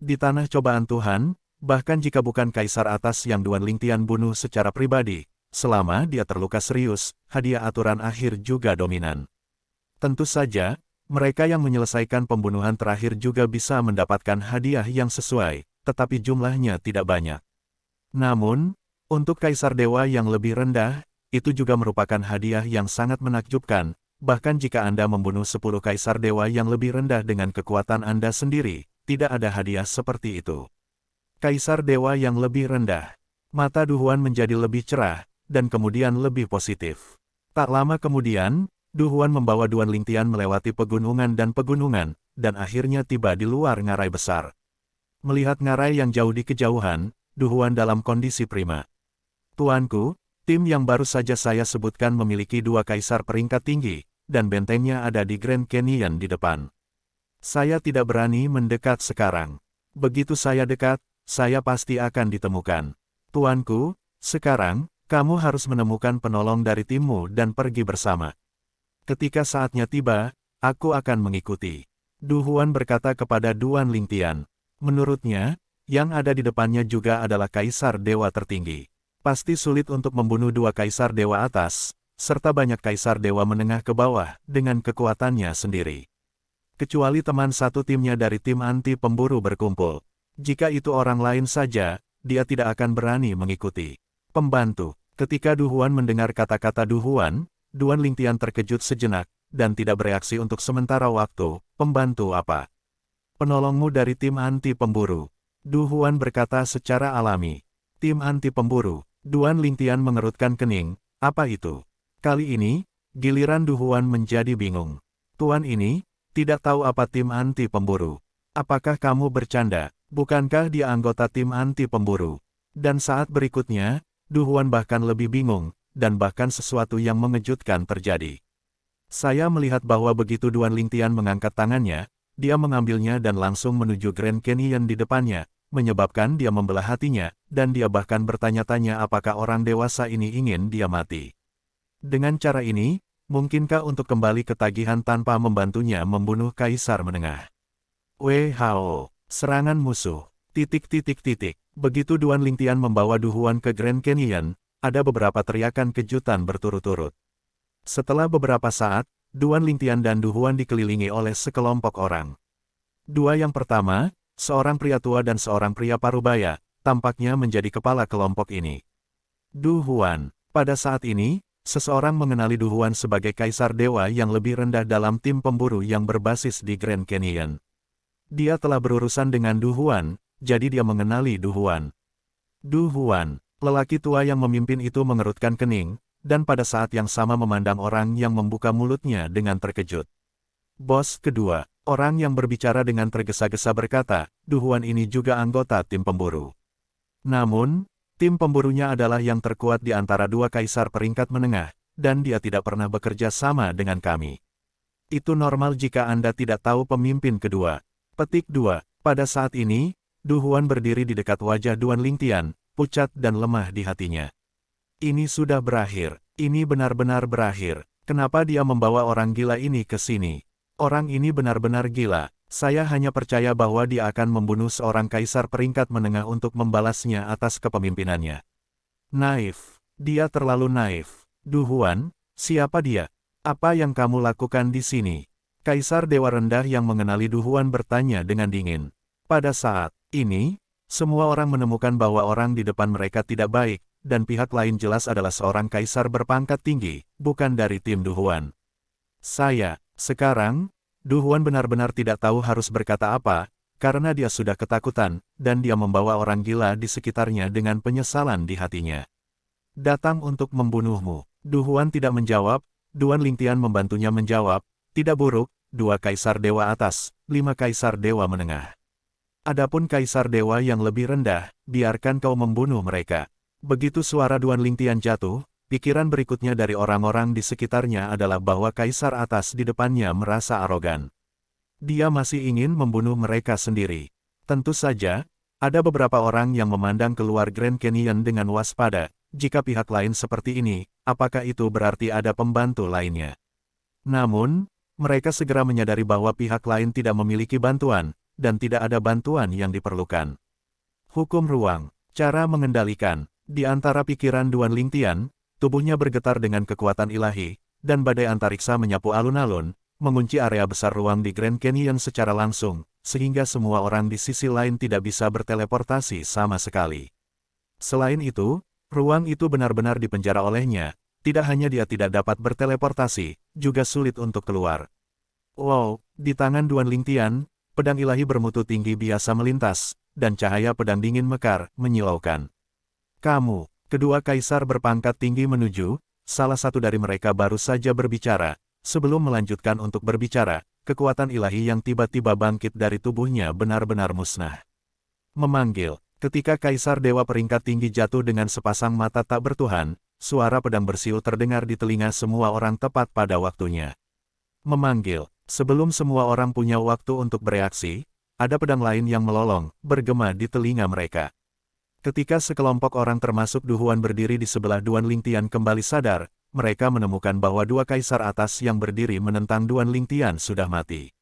Di tanah cobaan Tuhan, bahkan jika bukan Kaisar atas yang Duan Lingtian bunuh secara pribadi, selama dia terluka serius, hadiah aturan akhir juga dominan. Tentu saja, mereka yang menyelesaikan pembunuhan terakhir juga bisa mendapatkan hadiah yang sesuai, tetapi jumlahnya tidak banyak. Namun, untuk Kaisar Dewa yang lebih rendah, itu juga merupakan hadiah yang sangat menakjubkan, bahkan jika Anda membunuh 10 Kaisar Dewa yang lebih rendah dengan kekuatan Anda sendiri, tidak ada hadiah seperti itu. Kaisar Dewa yang lebih rendah. Mata Du Huan menjadi lebih cerah, dan kemudian lebih positif. Tak lama kemudian, Du Huan membawa Duan Lingtian melewati pegunungan, dan akhirnya tiba di luar ngarai besar. Melihat ngarai yang jauh di kejauhan, Du Huan dalam kondisi prima. Tuanku, tim yang baru saja saya sebutkan memiliki 2 kaisar peringkat tinggi, dan bentengnya ada di Grand Canyon di depan. Saya tidak berani mendekat sekarang. Begitu saya dekat, saya pasti akan ditemukan. Tuanku, sekarang, kamu harus menemukan penolong dari timmu dan pergi bersama. Ketika saatnya tiba, aku akan mengikuti. Du Huan berkata kepada Duan Lingtian. Menurutnya, yang ada di depannya juga adalah Kaisar Dewa tertinggi. Pasti sulit untuk membunuh 2 Kaisar Dewa atas, serta banyak Kaisar Dewa menengah ke bawah, dengan kekuatannya sendiri. Kecuali teman satu timnya dari tim anti pemburu berkumpul. Jika itu orang lain saja, dia tidak akan berani mengikuti. Pembantu. Ketika Du Huan mendengar kata-kata Du Huan, Duan Lingtian terkejut sejenak, dan tidak bereaksi untuk sementara waktu. Pembantu apa? Penolongmu dari tim anti pemburu. Du Huan berkata secara alami. Tim anti pemburu. Duan Lingtian mengerutkan kening. Apa itu? Kali ini, giliran Du Huan menjadi bingung. Tuan ini, tidak tahu apa tim anti pemburu. Apakah kamu bercanda? Bukankah dia anggota tim anti pemburu? Dan saat berikutnya, Du Huan bahkan lebih bingung, dan bahkan sesuatu yang mengejutkan terjadi. Saya melihat bahwa begitu Duan Lingtian mengangkat tangannya, dia mengambilnya dan langsung menuju Grand Canyon di depannya, menyebabkan dia membelah hatinya, dan dia bahkan bertanya-tanya apakah orang dewasa ini ingin dia mati. Dengan cara ini, mungkinkah untuk kembali ketagihan tanpa membantunya membunuh Kaisar Menengah? Wei Hao, serangan musuh. ... Begitu Duan Lingtian membawa Du Huan ke Grand Canyon, ada beberapa teriakan kejutan berturut-turut. Setelah beberapa saat, Duan Lingtian dan Du Huan dikelilingi oleh sekelompok orang. 2 yang pertama, seorang pria tua dan seorang pria parubaya, tampaknya menjadi kepala kelompok ini. Du Huan. Pada saat ini, seseorang mengenali Du Huan sebagai Kaisar Dewa yang lebih rendah dalam tim pemburu yang berbasis di Grand Canyon. Dia telah berurusan dengan Du Huan, jadi dia mengenali Du Huan. Du Huan, lelaki tua yang memimpin itu mengerutkan kening, dan pada saat yang sama memandang orang yang membuka mulutnya dengan terkejut. Bos kedua, orang yang berbicara dengan tergesa-gesa berkata, Du Huan ini juga anggota tim pemburu. Namun, tim pemburunya adalah yang terkuat di antara 2 kaisar peringkat menengah, dan dia tidak pernah bekerja sama dengan kami. Itu normal jika Anda tidak tahu pemimpin kedua. Petik 2. Pada saat ini, Du Huan berdiri di dekat wajah Duan Lingtian, pucat dan lemah di hatinya. Ini sudah berakhir. Ini benar-benar berakhir. Kenapa dia membawa orang gila ini ke sini? Orang ini benar-benar gila. Saya hanya percaya bahwa dia akan membunuh seorang kaisar peringkat menengah untuk membalasnya atas kepemimpinannya. Naif. Dia terlalu naif. Du Huan, siapa dia? Apa yang kamu lakukan di sini? Kaisar Dewa Rendah yang mengenali Du Huan bertanya dengan dingin. Pada saat ini, semua orang menemukan bahwa orang di depan mereka tidak baik, dan pihak lain jelas adalah seorang kaisar berpangkat tinggi, bukan dari tim Du Huan. Sekarang, Du Huan benar-benar tidak tahu harus berkata apa, karena dia sudah ketakutan, dan dia membawa orang gila di sekitarnya dengan penyesalan di hatinya. Datang untuk membunuhmu. Du Huan tidak menjawab, Duan Lingtian membantunya menjawab, tidak buruk, 2 kaisar dewa atas, 5 kaisar dewa menengah. Adapun kaisar dewa yang lebih rendah, biarkan kau membunuh mereka. Begitu suara Duan Lingtian jatuh, pikiran berikutnya dari orang-orang di sekitarnya adalah bahwa kaisar atas di depannya merasa arogan. Dia masih ingin membunuh mereka sendiri. Tentu saja, ada beberapa orang yang memandang keluar Grand Canyon dengan waspada. Jika pihak lain seperti ini, apakah itu berarti ada pembantu lainnya? Namun, mereka segera menyadari bahwa pihak lain tidak memiliki bantuan, dan tidak ada bantuan yang diperlukan. Hukum ruang, cara mengendalikan. Di antara pikiran Duan Lingtian, tubuhnya bergetar dengan kekuatan ilahi, dan badai antariksa menyapu alun-alun, mengunci area besar ruang di Grand Canyon secara langsung, sehingga semua orang di sisi lain tidak bisa berteleportasi sama sekali. Selain itu, ruang itu benar-benar dipenjara olehnya, tidak hanya dia tidak dapat berteleportasi, juga sulit untuk keluar. Wow, di tangan Duan Lingtian, pedang ilahi bermutu tinggi biasa melintas, dan cahaya pedang dingin mekar, menyilaukan. Kamu, kedua kaisar berpangkat tinggi menuju, salah satu dari mereka baru saja berbicara. Sebelum melanjutkan untuk berbicara, kekuatan ilahi yang tiba-tiba bangkit dari tubuhnya benar-benar musnah. Memanggil, ketika kaisar dewa peringkat tinggi jatuh dengan sepasang mata tak bertuhan, suara pedang bersiul terdengar di telinga semua orang tepat pada waktunya. Memanggil, sebelum semua orang punya waktu untuk bereaksi, ada pedang lain yang melolong, bergema di telinga mereka. Ketika sekelompok orang termasuk Du Huan berdiri di sebelah Duan Lingtian kembali sadar, mereka menemukan bahwa dua kaisar atas yang berdiri menentang Duan Lingtian sudah mati.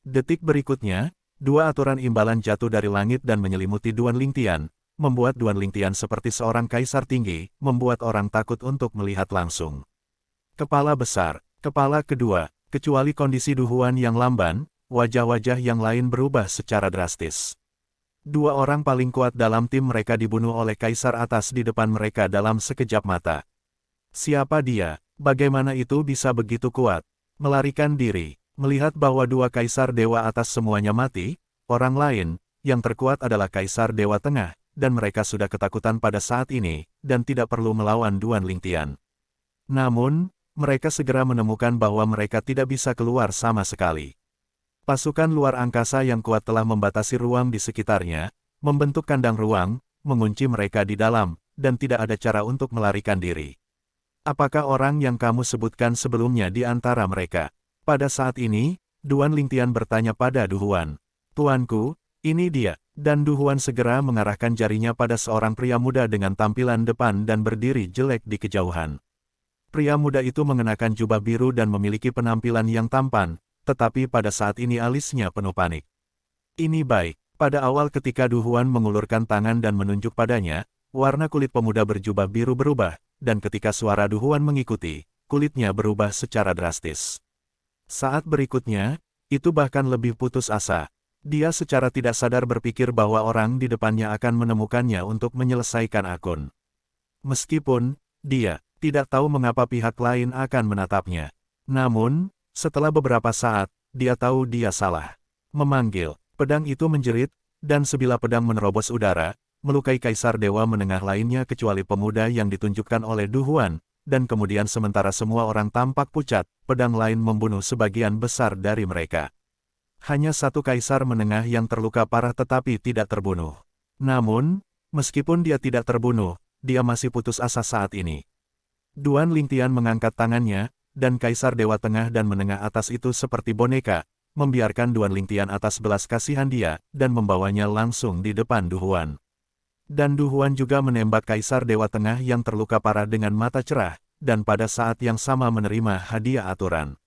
Detik berikutnya, dua aturan imbalan jatuh dari langit dan menyelimuti Duan Lingtian, membuat Duan Lingtian seperti seorang kaisar tinggi, membuat orang takut untuk melihat langsung. Kepala besar, kepala kedua, kecuali kondisi Du Huan yang lamban, wajah-wajah yang lain berubah secara drastis. Dua orang paling kuat dalam tim mereka dibunuh oleh kaisar atas di depan mereka dalam sekejap mata. Siapa dia? Bagaimana itu bisa begitu kuat? Melarikan diri, melihat bahwa dua kaisar dewa atas semuanya mati, orang lain, yang terkuat adalah kaisar dewa tengah, dan mereka sudah ketakutan pada saat ini, dan tidak perlu melawan Duan Lingtian. Namun, mereka segera menemukan bahwa mereka tidak bisa keluar sama sekali. Pasukan luar angkasa yang kuat telah membatasi ruang di sekitarnya, membentuk kandang ruang, mengunci mereka di dalam, dan tidak ada cara untuk melarikan diri. Apakah orang yang kamu sebutkan sebelumnya di antara mereka? Pada saat ini, Duan Lingtian bertanya pada Du Huan. Tuanku, ini dia. Dan Du Huan segera mengarahkan jarinya pada seorang pria muda dengan tampilan depan dan berdiri jelek di kejauhan. Pria muda itu mengenakan jubah biru dan memiliki penampilan yang tampan, tetapi pada saat ini alisnya penuh panik. Ini baik. Pada awal ketika Du Huan mengulurkan tangan dan menunjuk padanya, warna kulit pemuda berjubah biru berubah, dan ketika suara Du Huan mengikuti, kulitnya berubah secara drastis. Saat berikutnya, itu bahkan lebih putus asa. Dia secara tidak sadar berpikir bahwa orang di depannya akan menemukannya untuk menyelesaikan akun. Meskipun, dia tidak tahu mengapa pihak lain akan menatapnya. Namun, setelah beberapa saat, dia tahu dia salah. Memanggil, pedang itu menjerit, dan sebilah pedang menerobos udara, melukai kaisar dewa menengah lainnya kecuali pemuda yang ditunjukkan oleh Du Huan, dan kemudian sementara semua orang tampak pucat, pedang lain membunuh sebagian besar dari mereka. Hanya satu kaisar menengah yang terluka parah tetapi tidak terbunuh. Namun, meskipun dia tidak terbunuh, dia masih putus asa saat ini. Duan Lingtian mengangkat tangannya, dan kaisar dewa tengah dan menengah atas itu seperti boneka, membiarkan Duan Lingtian atas belas kasihan dia, dan membawanya langsung di depan Du Huan. Dan Du Huan juga menembak kaisar dewa tengah yang terluka parah dengan mata cerah, dan pada saat yang sama menerima hadiah aturan.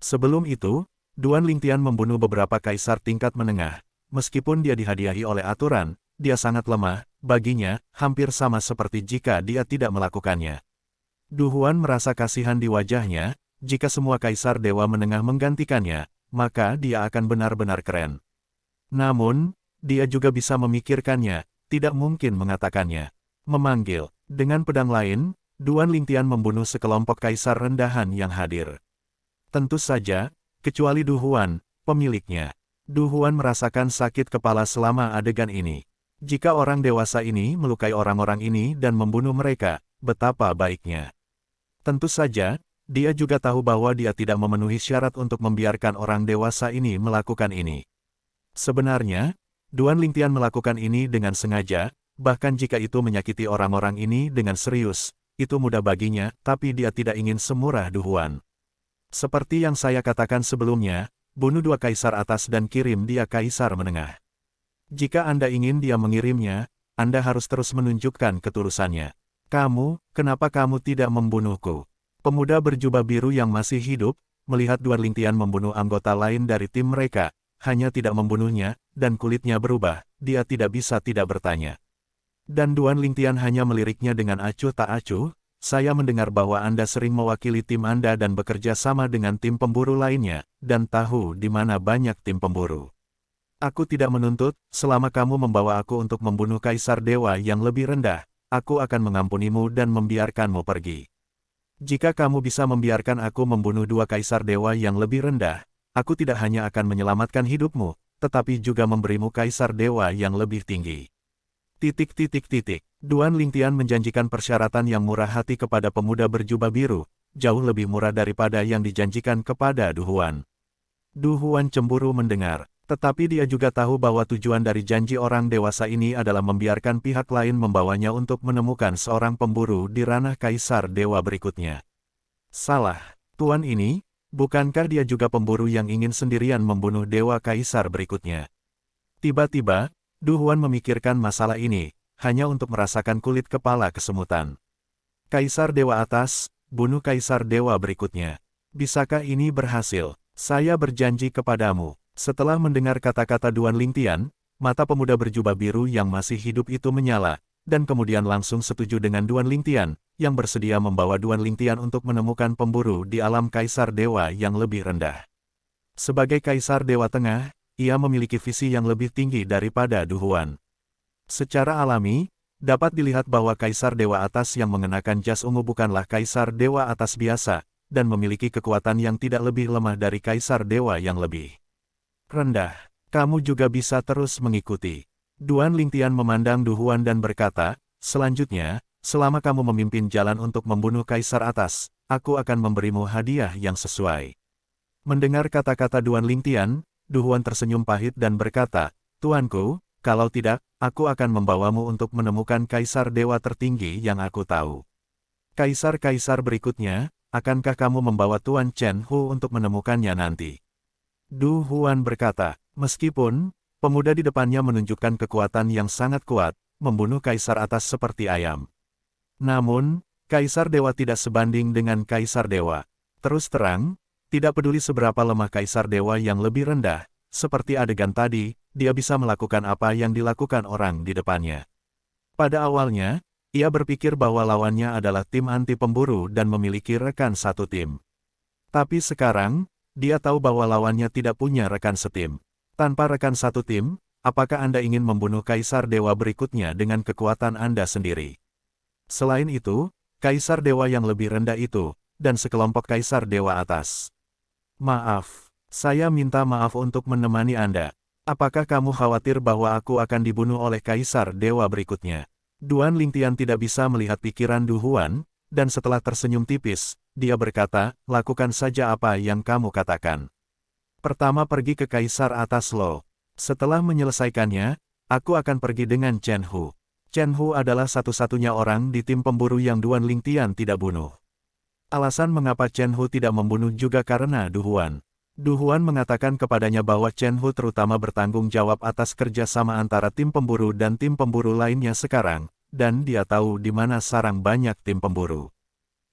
Sebelum itu, Duan Lingtian membunuh beberapa kaisar tingkat menengah. Meskipun dia dihadiahi oleh aturan, dia sangat lemah, baginya, hampir sama seperti jika dia tidak melakukannya. Du Huan merasa kasihan di wajahnya, jika semua kaisar dewa menengah menggantikannya, maka dia akan benar-benar keren. Namun, dia juga bisa memikirkannya, tidak mungkin mengatakannya. Memanggil, dengan pedang lain, Duan Lingtian membunuh sekelompok kaisar rendahan yang hadir. Tentu saja, kecuali Du Huan, pemiliknya. Du Huan merasakan sakit kepala selama adegan ini. Jika orang dewasa ini melukai orang-orang ini dan membunuh mereka, betapa baiknya. Tentu saja, dia juga tahu bahwa dia tidak memenuhi syarat untuk membiarkan orang dewasa ini melakukan ini. Sebenarnya, Duan Lingtian melakukan ini dengan sengaja, bahkan jika itu menyakiti orang-orang ini dengan serius, itu mudah baginya, tapi dia tidak ingin semurah Du Huan. Seperti yang saya katakan sebelumnya, bunuh dua kaisar atas dan kirim dia kaisar menengah. Jika Anda ingin dia mengirimnya, Anda harus terus menunjukkan ketulusannya. Kamu, kenapa kamu tidak membunuhku? Pemuda berjubah biru yang masih hidup, melihat Duan Lingtian membunuh anggota lain dari tim mereka, hanya tidak membunuhnya, dan kulitnya berubah, dia tidak bisa tidak bertanya. Dan Duan Lingtian hanya meliriknya dengan acuh tak acuh, saya mendengar bahwa Anda sering mewakili tim Anda dan bekerja sama dengan tim pemburu lainnya, dan tahu di mana banyak tim pemburu. Aku tidak menuntut, selama kamu membawa aku untuk membunuh Kaisar Dewa yang lebih rendah, aku akan mengampunimu dan membiarkanmu pergi. Jika kamu bisa membiarkan aku membunuh dua Kaisar Dewa yang lebih rendah, aku tidak hanya akan menyelamatkan hidupmu, tetapi juga memberimu Kaisar Dewa yang lebih tinggi. Duan Lingtian menjanjikan persyaratan yang murah hati kepada pemuda berjubah biru, jauh lebih murah daripada yang dijanjikan kepada Du Huan. Du Huan cemburu mendengar. Tetapi dia juga tahu bahwa tujuan dari janji orang dewasa ini adalah membiarkan pihak lain membawanya untuk menemukan seorang pemburu di ranah Kaisar Dewa berikutnya. Salah, tuan ini, bukankah dia juga pemburu yang ingin sendirian membunuh Dewa Kaisar berikutnya? Tiba-tiba, Du Huan memikirkan masalah ini, hanya untuk merasakan kulit kepala kesemutan. Kaisar Dewa atas, bunuh Kaisar Dewa berikutnya. Bisakah ini berhasil? Saya berjanji kepadamu. Setelah mendengar kata-kata Duan Lingtian, mata pemuda berjubah biru yang masih hidup itu menyala, dan kemudian langsung setuju dengan Duan Lingtian, yang bersedia membawa Duan Lingtian untuk menemukan pemburu di alam Kaisar Dewa yang lebih rendah. Sebagai Kaisar Dewa Tengah, ia memiliki visi yang lebih tinggi daripada Du Huan. Secara alami, dapat dilihat bahwa Kaisar Dewa Atas yang mengenakan jas ungu bukanlah Kaisar Dewa Atas biasa, dan memiliki kekuatan yang tidak lebih lemah dari Kaisar Dewa yang lebih rendah. Kamu juga bisa terus mengikuti. Duan Lingtian memandang Du Huan dan berkata, selanjutnya, selama kamu memimpin jalan untuk membunuh Kaisar Atas, aku akan memberimu hadiah yang sesuai. Mendengar kata-kata Duan Lingtian, Du Huan tersenyum pahit dan berkata, Tuanku, kalau tidak, aku akan membawamu untuk menemukan Kaisar Dewa tertinggi yang aku tahu. Kaisar-kaisar berikutnya, akankah kamu membawa Tuan Chen Hu untuk menemukannya nanti? Du Huan berkata, meskipun pemuda di depannya menunjukkan kekuatan yang sangat kuat, membunuh Kaisar Atas seperti ayam. Namun, Kaisar Dewa tidak sebanding dengan Kaisar Dewa. Terus terang, tidak peduli seberapa lemah Kaisar Dewa yang lebih rendah, seperti adegan tadi, dia bisa melakukan apa yang dilakukan orang di depannya. Pada awalnya, ia berpikir bahwa lawannya adalah tim anti pemburu dan memiliki rekan satu tim. Tapi sekarang, dia tahu bahwa lawannya tidak punya rekan setim. Tanpa rekan satu tim, apakah Anda ingin membunuh Kaisar Dewa berikutnya dengan kekuatan Anda sendiri? Selain itu, Kaisar Dewa yang lebih rendah itu, dan sekelompok Kaisar Dewa Atas. Maaf, saya minta maaf untuk menemani Anda. Apakah kamu khawatir bahwa aku akan dibunuh oleh Kaisar Dewa berikutnya? Duan Lingtian tidak bisa melihat pikiran Du Huan, dan setelah tersenyum tipis, dia berkata, lakukan saja apa yang kamu katakan. Pertama pergi ke Kaisar Atas Lo. Setelah menyelesaikannya, aku akan pergi dengan Chen Hu. Chen Hu adalah satu-satunya orang di tim pemburu yang Duan Lingtian tidak bunuh. Alasan mengapa Chen Hu tidak membunuh juga karena Du Huan. Du Huan mengatakan kepadanya bahwa Chen Hu terutama bertanggung jawab atas kerjasama antara tim pemburu dan tim pemburu lainnya sekarang, dan dia tahu di mana sarang banyak tim pemburu.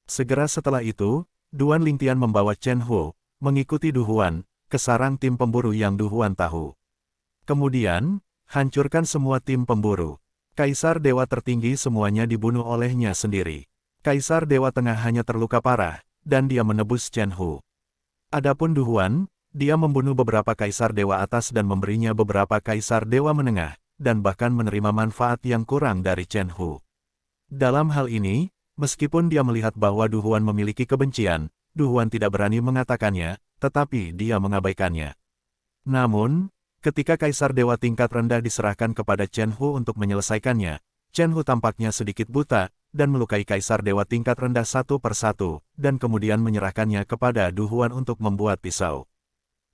Segera setelah itu, Duan Lingtian membawa Chen Hu, mengikuti Du Huan, ke sarang tim pemburu yang Du Huan tahu. Kemudian, hancurkan semua tim pemburu. Kaisar Dewa tertinggi semuanya dibunuh olehnya sendiri. Kaisar Dewa Tengah hanya terluka parah, dan dia menebus Chen Hu. Adapun Du Huan, dia membunuh beberapa Kaisar Dewa Atas dan memberinya beberapa Kaisar Dewa Menengah, dan bahkan menerima manfaat yang kurang dari Chen Hu. Dalam hal ini, meskipun dia melihat bahwa Du Huan memiliki kebencian, Du Huan tidak berani mengatakannya, tetapi dia mengabaikannya. Namun, ketika Kaisar Dewa tingkat rendah diserahkan kepada Chen Hu untuk menyelesaikannya, Chen Hu tampaknya sedikit buta, dan melukai Kaisar Dewa tingkat rendah satu persatu, dan kemudian menyerahkannya kepada Du Huan untuk membuat pisau.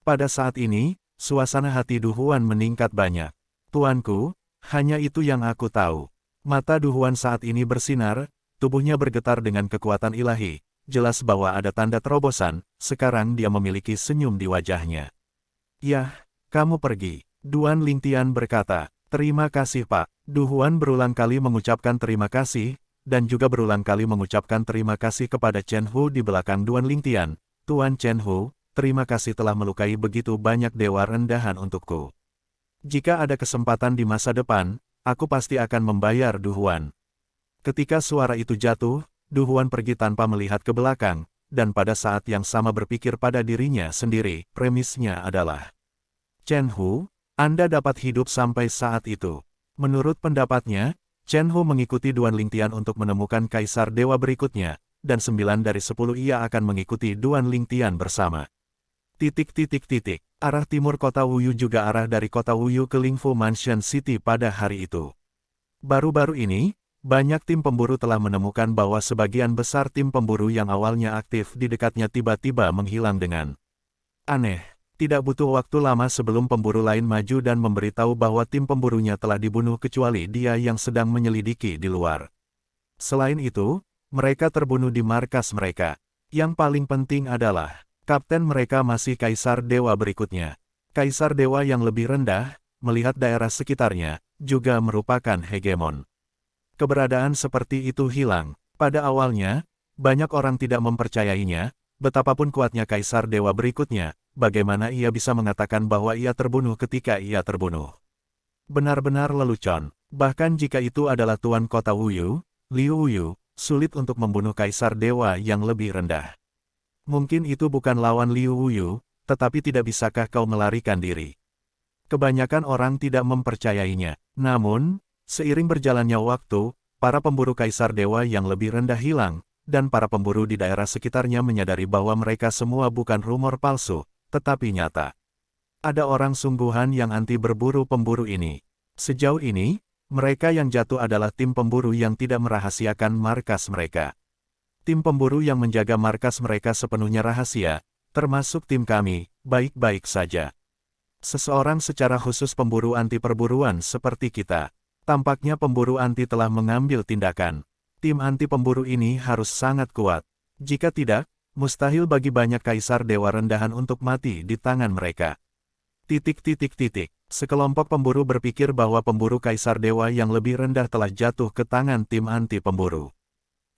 Pada saat ini, suasana hati Du Huan meningkat banyak. Tuanku, hanya itu yang aku tahu. Mata Du Huan saat ini bersinar, tubuhnya bergetar dengan kekuatan ilahi. Jelas bahwa ada tanda terobosan, sekarang dia memiliki senyum di wajahnya. Yah, kamu pergi. Duan Lingtian berkata, terima kasih Pak. Du Huan berulang kali mengucapkan terima kasih, dan juga berulang kali mengucapkan terima kasih kepada Chen Hu di belakang Duan Lingtian. Tuan Chen Hu, terima kasih telah melukai begitu banyak dewa rendahan untukku. Jika ada kesempatan di masa depan, aku pasti akan membayar Du Huan. Ketika suara itu jatuh, Du Huan pergi tanpa melihat ke belakang, dan pada saat yang sama berpikir pada dirinya sendiri, premisnya adalah, Chen Hu, Anda dapat hidup sampai saat itu. Menurut pendapatnya, Chen Hu mengikuti Duan Lingtian untuk menemukan Kaisar Dewa berikutnya, dan 9 dari 10 ia akan mengikuti Duan Lingtian bersama. Arah timur kota Wuyu juga arah dari kota Wuyu ke Lingfu Mansion City pada hari itu. Baru-baru ini, banyak tim pemburu telah menemukan bahwa sebagian besar tim pemburu yang awalnya aktif di dekatnya tiba-tiba menghilang dengan aneh. Tidak butuh waktu lama sebelum pemburu lain maju dan memberitahu bahwa tim pemburunya telah dibunuh kecuali dia yang sedang menyelidiki di luar. Selain itu, mereka terbunuh di markas mereka. Yang paling penting adalah, kapten mereka masih Kaisar Dewa berikutnya. Kaisar Dewa yang lebih rendah, melihat daerah sekitarnya, juga merupakan hegemon. Keberadaan seperti itu hilang. Pada awalnya, banyak orang tidak mempercayainya, betapapun kuatnya Kaisar Dewa berikutnya, bagaimana ia bisa mengatakan bahwa ia terbunuh ketika ia terbunuh. Benar-benar lelucon. Bahkan jika itu adalah Tuan Kota Wuyu, Liu Wuyu, sulit untuk membunuh Kaisar Dewa yang lebih rendah. Mungkin itu bukan lawan Liu Wuyu, tetapi tidak bisakah kau melarikan diri? Kebanyakan orang tidak mempercayainya. Namun, seiring berjalannya waktu, para pemburu Kaisar Dewa yang lebih rendah hilang, dan para pemburu di daerah sekitarnya menyadari bahwa mereka semua bukan rumor palsu, tetapi nyata. Ada orang sungguhan yang anti berburu pemburu ini. Sejauh ini, mereka yang jatuh adalah tim pemburu yang tidak merahasiakan markas mereka. Tim pemburu yang menjaga markas mereka sepenuhnya rahasia, termasuk tim kami, baik-baik saja. Seseorang secara khusus pemburu anti perburuan seperti kita. Tampaknya pemburu anti telah mengambil tindakan. Tim anti pemburu ini harus sangat kuat. Jika tidak, mustahil bagi banyak Kaisar Dewa rendahan untuk mati di tangan mereka. Sekelompok pemburu berpikir bahwa pemburu Kaisar Dewa yang lebih rendah telah jatuh ke tangan tim anti pemburu.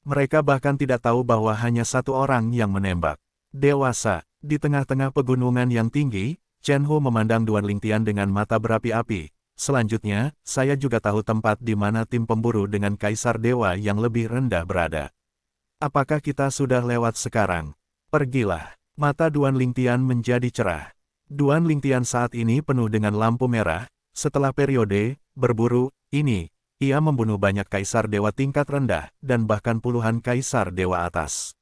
Mereka bahkan tidak tahu bahwa hanya satu orang yang menembak. Dewasa, di tengah-tengah pegunungan yang tinggi, Chen Hu memandang Duan Lingtian dengan mata berapi-api. Selanjutnya, saya juga tahu tempat di mana tim pemburu dengan Kaisar Dewa yang lebih rendah berada. Apakah kita sudah lewat sekarang? Pergilah. Mata Duan Lingtian menjadi cerah. Duan Lingtian saat ini penuh dengan lampu merah. Setelah periode berburu ini, ia membunuh banyak Kaisar Dewa tingkat rendah, dan bahkan puluhan Kaisar Dewa atas.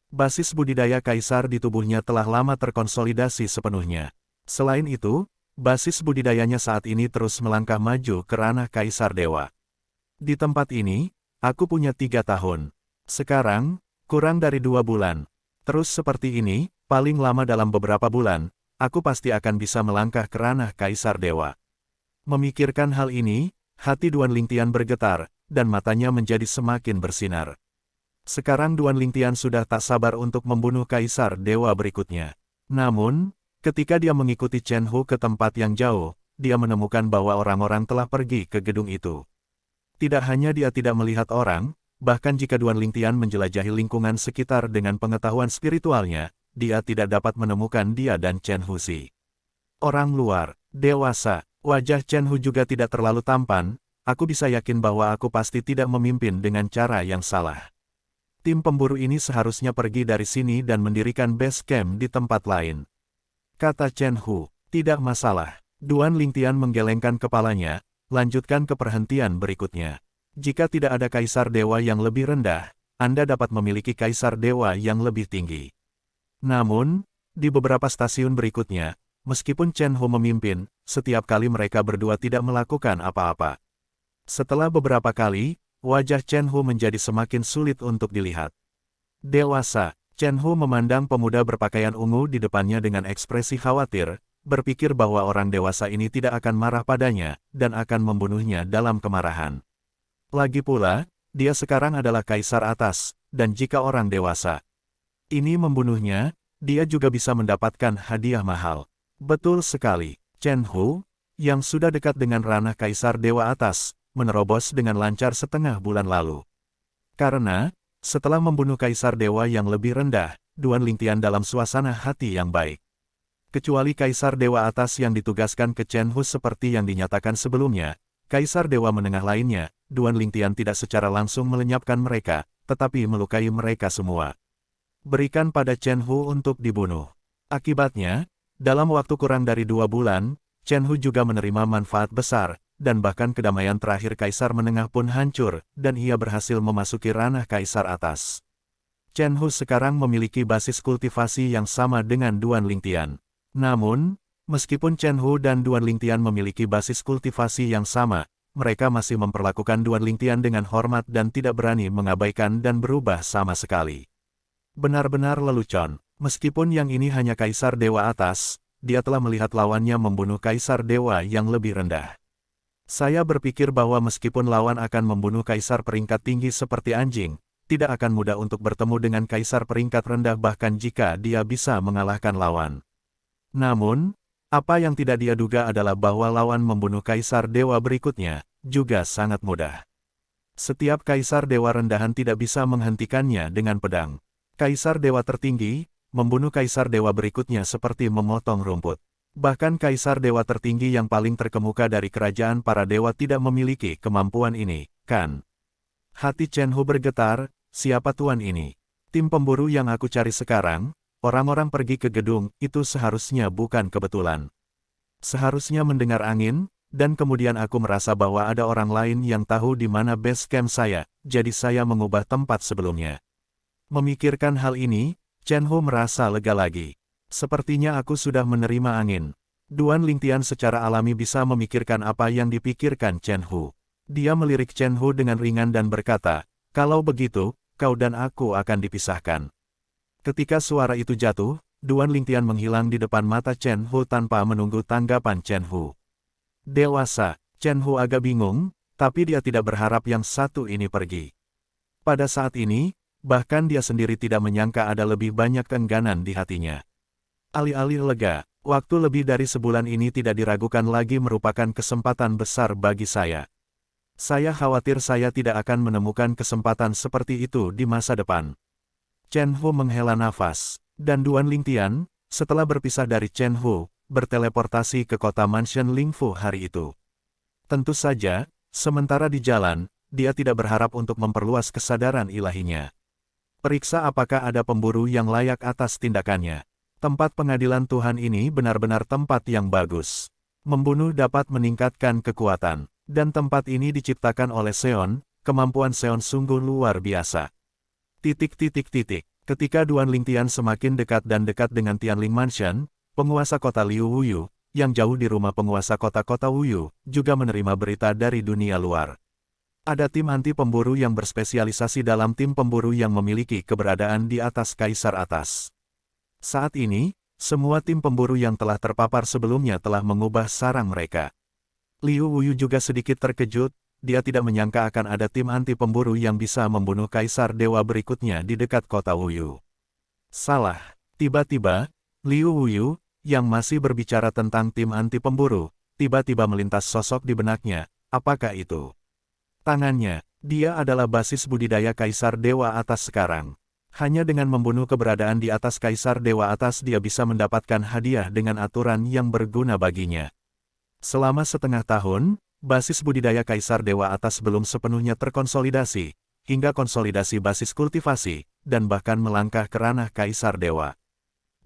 Basis budidaya Kaisar di tubuhnya telah lama terkonsolidasi sepenuhnya. Selain itu, basis budidayanya saat ini terus melangkah maju ke ranah Kaisar Dewa. Di tempat ini, aku punya 3 tahun. Sekarang, kurang dari 2 bulan. Terus seperti ini, paling lama dalam beberapa bulan, aku pasti akan bisa melangkah ke ranah Kaisar Dewa. Memikirkan hal ini, hati Duan Lingtian bergetar, dan matanya menjadi semakin bersinar. Sekarang Duan Lingtian sudah tak sabar untuk membunuh Kaisar Dewa berikutnya. Namun, ketika dia mengikuti Chen Hu ke tempat yang jauh, dia menemukan bahwa orang-orang telah pergi ke gedung itu. Tidak hanya dia tidak melihat orang, bahkan jika Duan Lingtian menjelajahi lingkungan sekitar dengan pengetahuan spiritualnya, dia tidak dapat menemukan dia dan Chen Hu si. Orang luar, dewasa. Wajah Chen Hu juga tidak terlalu tampan, aku bisa yakin bahwa aku pasti tidak memimpin dengan cara yang salah. Tim pemburu ini seharusnya pergi dari sini dan mendirikan base camp di tempat lain. Kata Chen Hu, tidak masalah. Duan Lingtian menggelengkan kepalanya, lanjutkan ke perhentian berikutnya. Jika tidak ada Kaisar Dewa yang lebih rendah, Anda dapat memiliki Kaisar Dewa yang lebih tinggi. Namun, di beberapa stasiun berikutnya, meskipun Chen Hu memimpin, setiap kali mereka berdua tidak melakukan apa-apa. Setelah beberapa kali, wajah Chen Hu menjadi semakin sulit untuk dilihat. Dewasa, Chen Hu memandang pemuda berpakaian ungu di depannya dengan ekspresi khawatir, berpikir bahwa orang dewasa ini tidak akan marah padanya, dan akan membunuhnya dalam kemarahan. Lagi pula, dia sekarang adalah Kaisar atas, dan jika orang dewasa ini membunuhnya, dia juga bisa mendapatkan hadiah mahal. Betul sekali, Chen Hu, yang sudah dekat dengan ranah Kaisar Dewa atas, menerobos dengan lancar setengah bulan lalu. Karena, setelah membunuh Kaisar Dewa yang lebih rendah, Duan Lingtian dalam suasana hati yang baik. Kecuali Kaisar Dewa Atas yang ditugaskan ke Chen Hu seperti yang dinyatakan sebelumnya, Kaisar Dewa Menengah lainnya, Duan Lingtian tidak secara langsung melenyapkan mereka, tetapi melukai mereka semua. Berikan pada Chen Hu untuk dibunuh. Akibatnya, dalam waktu kurang dari 2 bulan, Chen Hu juga menerima manfaat besar, dan bahkan kedamaian terakhir Kaisar Menengah pun hancur, dan ia berhasil memasuki ranah Kaisar Atas. Chen Hu sekarang memiliki basis kultivasi yang sama dengan Duan Lingtian. Namun, meskipun Chen Hu dan Duan Lingtian memiliki basis kultivasi yang sama, mereka masih memperlakukan Duan Lingtian dengan hormat dan tidak berani mengabaikan dan berubah sama sekali. Benar-benar lelucon, meskipun yang ini hanya Kaisar Dewa Atas, dia telah melihat lawannya membunuh Kaisar Dewa yang lebih rendah. Saya berpikir bahwa meskipun lawan akan membunuh Kaisar peringkat tinggi seperti anjing, tidak akan mudah untuk bertemu dengan Kaisar peringkat rendah bahkan jika dia bisa mengalahkan lawan. Namun, apa yang tidak dia duga adalah bahwa lawan membunuh Kaisar Dewa berikutnya, juga sangat mudah. Setiap Kaisar Dewa rendahan tidak bisa menghentikannya dengan pedang. Kaisar Dewa tertinggi, membunuh Kaisar Dewa berikutnya seperti memotong rumput. Bahkan Kaisar Dewa tertinggi yang paling terkemuka dari kerajaan para dewa tidak memiliki kemampuan ini, kan? Hati Chen Hu bergetar, siapa tuan ini? Tim pemburu yang aku cari sekarang? Orang-orang pergi ke gedung, itu seharusnya bukan kebetulan. Seharusnya mendengar angin, dan kemudian aku merasa bahwa ada orang lain yang tahu di mana base camp saya, jadi saya mengubah tempat sebelumnya. Memikirkan hal ini, Chen Hu merasa lega lagi. Sepertinya aku sudah menerima angin. Duan Lingtian secara alami bisa memikirkan apa yang dipikirkan Chen Hu. Dia melirik Chen Hu dengan ringan dan berkata, kalau begitu, kau dan aku akan dipisahkan. Ketika suara itu jatuh, Duan Lingtian menghilang di depan mata Chen Hu tanpa menunggu tanggapan Chen Hu. Dewasa, Chen Hu agak bingung, tapi dia tidak berharap yang satu ini pergi. Pada saat ini, bahkan dia sendiri tidak menyangka ada lebih banyak keengganan di hatinya. Alih-alih lega, waktu lebih dari sebulan ini tidak diragukan lagi merupakan kesempatan besar bagi saya. Saya khawatir saya tidak akan menemukan kesempatan seperti itu di masa depan. Chen Hu menghela nafas, dan Duan Lingtian, setelah berpisah dari Chen Hu, berteleportasi ke kota mansion Lingfu hari itu. Tentu saja, sementara di jalan, dia tidak berharap untuk memperluas kesadaran ilahinya. Periksa apakah ada pemburu yang layak atas tindakannya. Tempat pengadilan Tuhan ini benar-benar tempat yang bagus. Membunuh dapat meningkatkan kekuatan, dan tempat ini diciptakan oleh Seon, kemampuan Seon sungguh luar biasa. Ketika Duan Lingtian semakin dekat dan dekat dengan Tianling Mansion, penguasa kota Liu Wuyu, yang jauh di rumah penguasa kota-kota Wuyu, juga menerima berita dari dunia luar. Ada tim anti pemburu yang berspesialisasi dalam tim pemburu yang memiliki keberadaan di atas Kaisar Atas. Saat ini, semua tim pemburu yang telah terpapar sebelumnya telah mengubah sarang mereka. Liu Wuyu juga sedikit terkejut. Dia tidak menyangka akan ada tim anti pemburu yang bisa membunuh Kaisar Dewa berikutnya di dekat kota Wuyu. Salah. Tiba-tiba, Liu Wuyu, yang masih berbicara tentang tim anti pemburu, tiba-tiba melintas sosok di benaknya. Apakah itu? Tangannya, dia adalah basis budidaya Kaisar Dewa Atas sekarang. Hanya dengan membunuh keberadaan di atas Kaisar Dewa Atas dia bisa mendapatkan hadiah dengan aturan yang berguna baginya. Selama setengah tahun, basis budidaya Kaisar Dewa Atas belum sepenuhnya terkonsolidasi, hingga konsolidasi basis kultivasi, dan bahkan melangkah ke ranah Kaisar Dewa.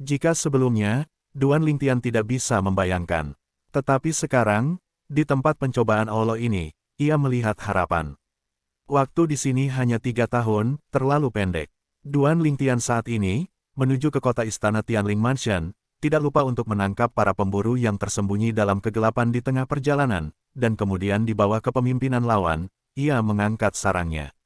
Jika sebelumnya, Duan Lingtian tidak bisa membayangkan. Tetapi sekarang, di tempat pencobaan Allah ini, ia melihat harapan. Waktu di sini hanya 3 tahun, terlalu pendek. Duan Lingtian saat ini, menuju ke kota istana Tianling Mansion, tidak lupa untuk menangkap para pemburu yang tersembunyi dalam kegelapan di tengah perjalanan, dan kemudian di bawah kepemimpinan lawan, ia mengangkat sarangnya.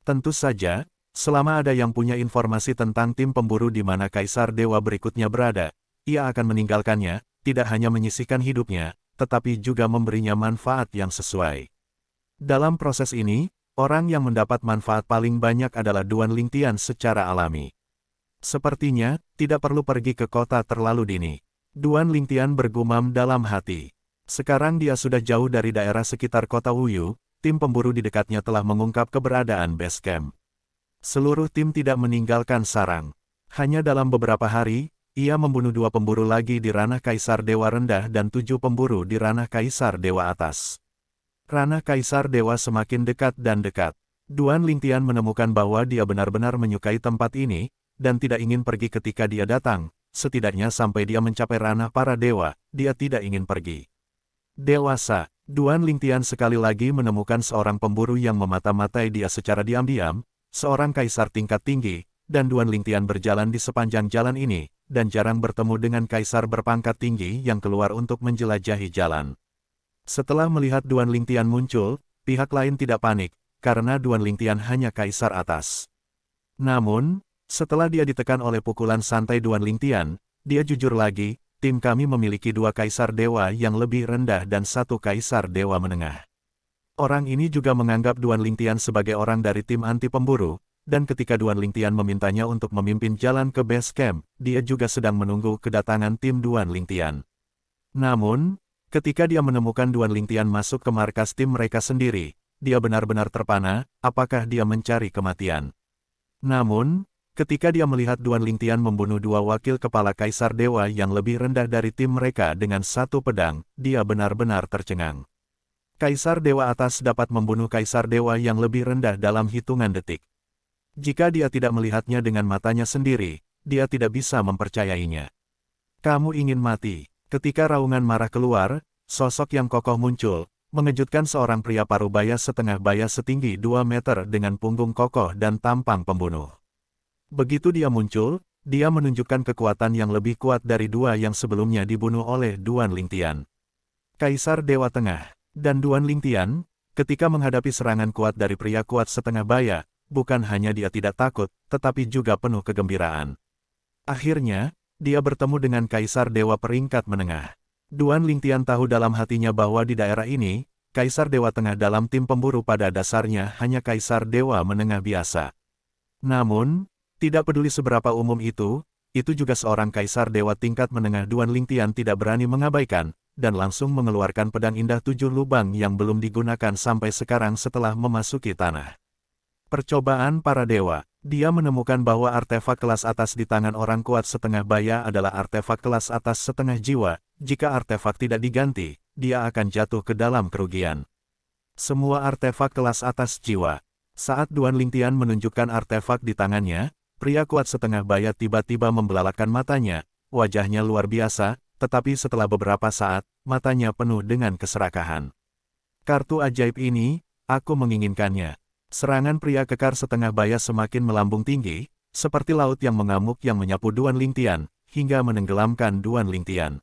Tentu saja, selama ada yang punya informasi tentang tim pemburu di mana Kaisar Dewa berikutnya berada, ia akan meninggalkannya, tidak hanya menyisihkan hidupnya, tetapi juga memberinya manfaat yang sesuai. Dalam proses ini, orang yang mendapat manfaat paling banyak adalah Duan Lingtian secara alami. Sepertinya, tidak perlu pergi ke kota terlalu dini. Duan Lingtian bergumam dalam hati. Sekarang dia sudah jauh dari daerah sekitar kota Wuyu, tim pemburu di dekatnya telah mengungkap keberadaan base camp. Seluruh tim tidak meninggalkan sarang. Hanya dalam beberapa hari, ia membunuh 2 pemburu lagi di ranah Kaisar Dewa Rendah dan 7 pemburu di ranah Kaisar Dewa Atas. Ranah Kaisar Dewa semakin dekat dan dekat. Duan Lingtian menemukan bahwa dia benar-benar menyukai tempat ini, dan tidak ingin pergi ketika dia datang, setidaknya sampai dia mencapai ranah para dewa, dia tidak ingin pergi. Dewasa, Duan Lingtian sekali lagi menemukan seorang pemburu yang memata-matai dia secara diam-diam, seorang kaisar tingkat tinggi, dan Duan Lingtian berjalan di sepanjang jalan ini, dan jarang bertemu dengan kaisar berpangkat tinggi yang keluar untuk menjelajahi jalan. Setelah melihat Duan Lingtian muncul, pihak lain tidak panik, karena Duan Lingtian hanya kaisar atas. Namun, setelah dia ditekan oleh pukulan santai Duan Lingtian, dia jujur lagi, tim kami memiliki 2 kaisar dewa yang lebih rendah dan 1 kaisar dewa menengah. Orang ini juga menganggap Duan Lingtian sebagai orang dari tim anti pemburu, dan ketika Duan Lingtian memintanya untuk memimpin jalan ke base camp, dia juga sedang menunggu kedatangan tim Duan Lingtian. Namun, ketika dia menemukan Duan Lingtian masuk ke markas tim mereka sendiri, dia benar-benar terpana, apakah dia mencari kematian. Namun, ketika dia melihat Duan Lingtian membunuh 2 wakil kepala kaisar dewa yang lebih rendah dari tim mereka dengan 1 pedang, dia benar-benar tercengang. Kaisar Dewa Atas dapat membunuh kaisar dewa yang lebih rendah dalam hitungan detik. Jika dia tidak melihatnya dengan matanya sendiri, dia tidak bisa mempercayainya. Kamu ingin mati. Ketika raungan marah keluar, sosok yang kokoh muncul, mengejutkan seorang pria parubaya setengah baya setinggi 2 meter dengan punggung kokoh dan tampang pembunuh. Begitu dia muncul, dia menunjukkan kekuatan yang lebih kuat dari 2 yang sebelumnya dibunuh oleh Duan Lingtian. Kaisar Dewa Tengah, dan Duan Lingtian, ketika menghadapi serangan kuat dari pria kuat setengah baya, bukan hanya dia tidak takut, tetapi juga penuh kegembiraan. Akhirnya, dia bertemu dengan Kaisar Dewa peringkat menengah. Duan Lingtian tahu dalam hatinya bahwa di daerah ini, Kaisar Dewa Tengah dalam tim pemburu pada dasarnya hanya Kaisar Dewa menengah biasa. Namun, tidak peduli seberapa umum itu juga seorang Kaisar Dewa tingkat menengah Duan Lingtian tidak berani mengabaikan, dan langsung mengeluarkan pedang indah 7 lubang yang belum digunakan sampai sekarang setelah memasuki tanah. Percobaan para dewa. Dia menemukan bahwa artefak kelas atas di tangan orang kuat setengah baya adalah artefak kelas atas setengah jiwa. Jika artefak tidak diganti, dia akan jatuh ke dalam kerugian. Semua artefak kelas atas jiwa. Saat Duan Lingtian menunjukkan artefak di tangannya, pria kuat setengah baya tiba-tiba membelalakan matanya, wajahnya luar biasa, tetapi setelah beberapa saat, matanya penuh dengan keserakahan. Kartu ajaib ini, aku menginginkannya. Serangan pria kekar setengah baya semakin melambung tinggi, seperti laut yang mengamuk yang menyapu Duan Lingtian, hingga menenggelamkan Duan Lingtian.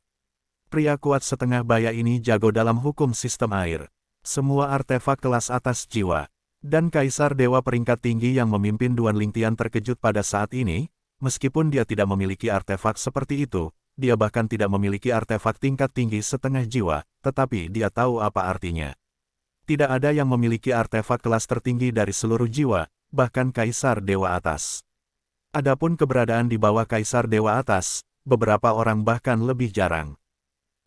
Pria kuat setengah baya ini jago dalam hukum sistem air. Semua artefak kelas atas jiwa. Dan Kaisar Dewa peringkat tinggi yang memimpin Duan Lingtian terkejut pada saat ini, meskipun dia tidak memiliki artefak seperti itu, dia bahkan tidak memiliki artefak tingkat tinggi setengah jiwa, tetapi dia tahu apa artinya. Tidak ada yang memiliki artefak kelas tertinggi dari seluruh jiwa, bahkan Kaisar Dewa Atas. Adapun keberadaan di bawah Kaisar Dewa Atas, beberapa orang bahkan lebih jarang.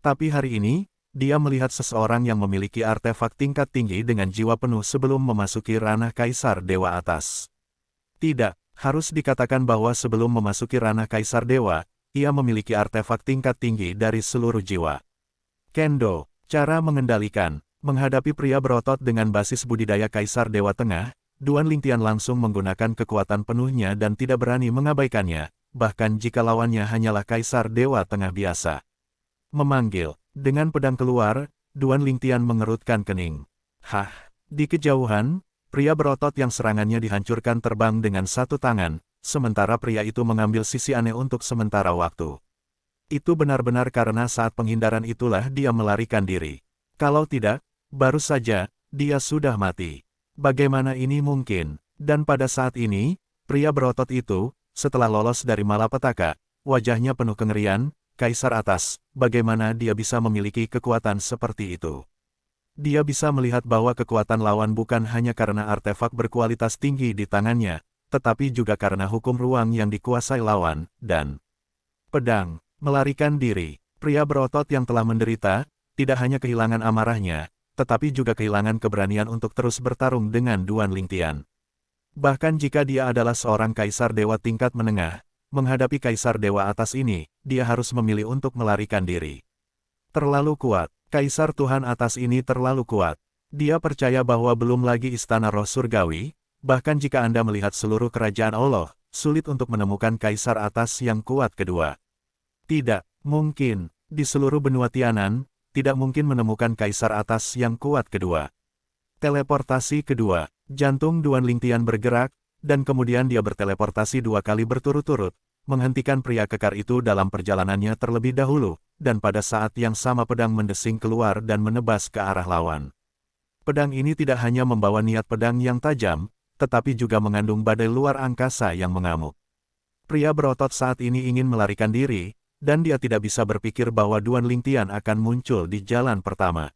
Tapi hari ini, dia melihat seseorang yang memiliki artefak tingkat tinggi dengan jiwa penuh sebelum memasuki ranah Kaisar Dewa Atas. Tidak, harus dikatakan bahwa sebelum memasuki ranah Kaisar Dewa, ia memiliki artefak tingkat tinggi dari seluruh jiwa. Kendo, cara mengendalikan. Menghadapi pria berotot dengan basis budidaya Kaisar Dewa Tengah, Duan Lingtian langsung menggunakan kekuatan penuhnya dan tidak berani mengabaikannya, bahkan jika lawannya hanyalah Kaisar Dewa Tengah biasa. Memanggil, dengan pedang keluar, Duan Lingtian mengerutkan kening. Hah, di kejauhan, pria berotot yang serangannya dihancurkan terbang dengan 1 tangan, sementara pria itu mengambil sisi aneh untuk sementara waktu. Itu benar-benar karena saat penghindaran itulah dia melarikan diri. Kalau tidak, baru saja, dia sudah mati. Bagaimana ini mungkin? Dan pada saat ini, pria berotot itu, setelah lolos dari malapetaka, wajahnya penuh kengerian. Kaisar Atas, bagaimana dia bisa memiliki kekuatan seperti itu? Dia bisa melihat bahwa kekuatan lawan bukan hanya karena artefak berkualitas tinggi di tangannya, tetapi juga karena hukum ruang yang dikuasai lawan, dan pedang, melarikan diri. Pria berotot yang telah menderita, tidak hanya kehilangan amarahnya, tetapi juga kehilangan keberanian untuk terus bertarung dengan Duan Lingtian. Bahkan jika dia adalah seorang kaisar dewa tingkat menengah, menghadapi Kaisar Dewa Atas ini, dia harus memilih untuk melarikan diri. Terlalu kuat, Kaisar Tuhan Atas ini terlalu kuat. Dia percaya bahwa belum lagi istana roh surgawi, bahkan jika Anda melihat seluruh kerajaan Allah, sulit untuk menemukan Kaisar Atas yang kuat kedua. Tidak mungkin, di seluruh benua Tianan, tidak mungkin menemukan Kaisar Atas yang kuat kedua. Teleportasi kedua, jantung Duan Lingtian bergerak, dan kemudian dia berteleportasi 2 kali berturut-turut, menghentikan pria kekar itu dalam perjalanannya terlebih dahulu, dan pada saat yang sama pedang mendesing keluar dan menebas ke arah lawan. Pedang ini tidak hanya membawa niat pedang yang tajam, tetapi juga mengandung badai luar angkasa yang mengamuk. Pria berotot saat ini ingin melarikan diri, dan dia tidak bisa berpikir bahwa Duan Lingtian akan muncul di jalan pertama.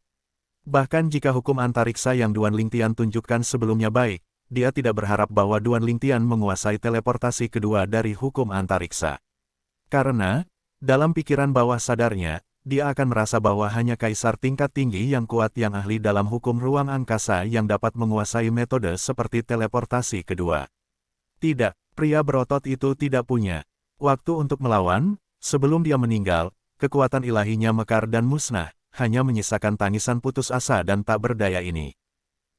Bahkan jika hukum antariksa yang Duan Lingtian tunjukkan sebelumnya baik, dia tidak berharap bahwa Duan Lingtian menguasai teleportasi kedua dari hukum antariksa. Karena, dalam pikiran bawah sadarnya, dia akan merasa bahwa hanya kaisar tingkat tinggi yang kuat yang ahli dalam hukum ruang angkasa yang dapat menguasai metode seperti teleportasi kedua. Tidak, pria berotot itu tidak punya waktu untuk melawan. Sebelum dia meninggal, kekuatan ilahinya mekar dan musnah, hanya menyisakan tangisan putus asa dan tak berdaya ini.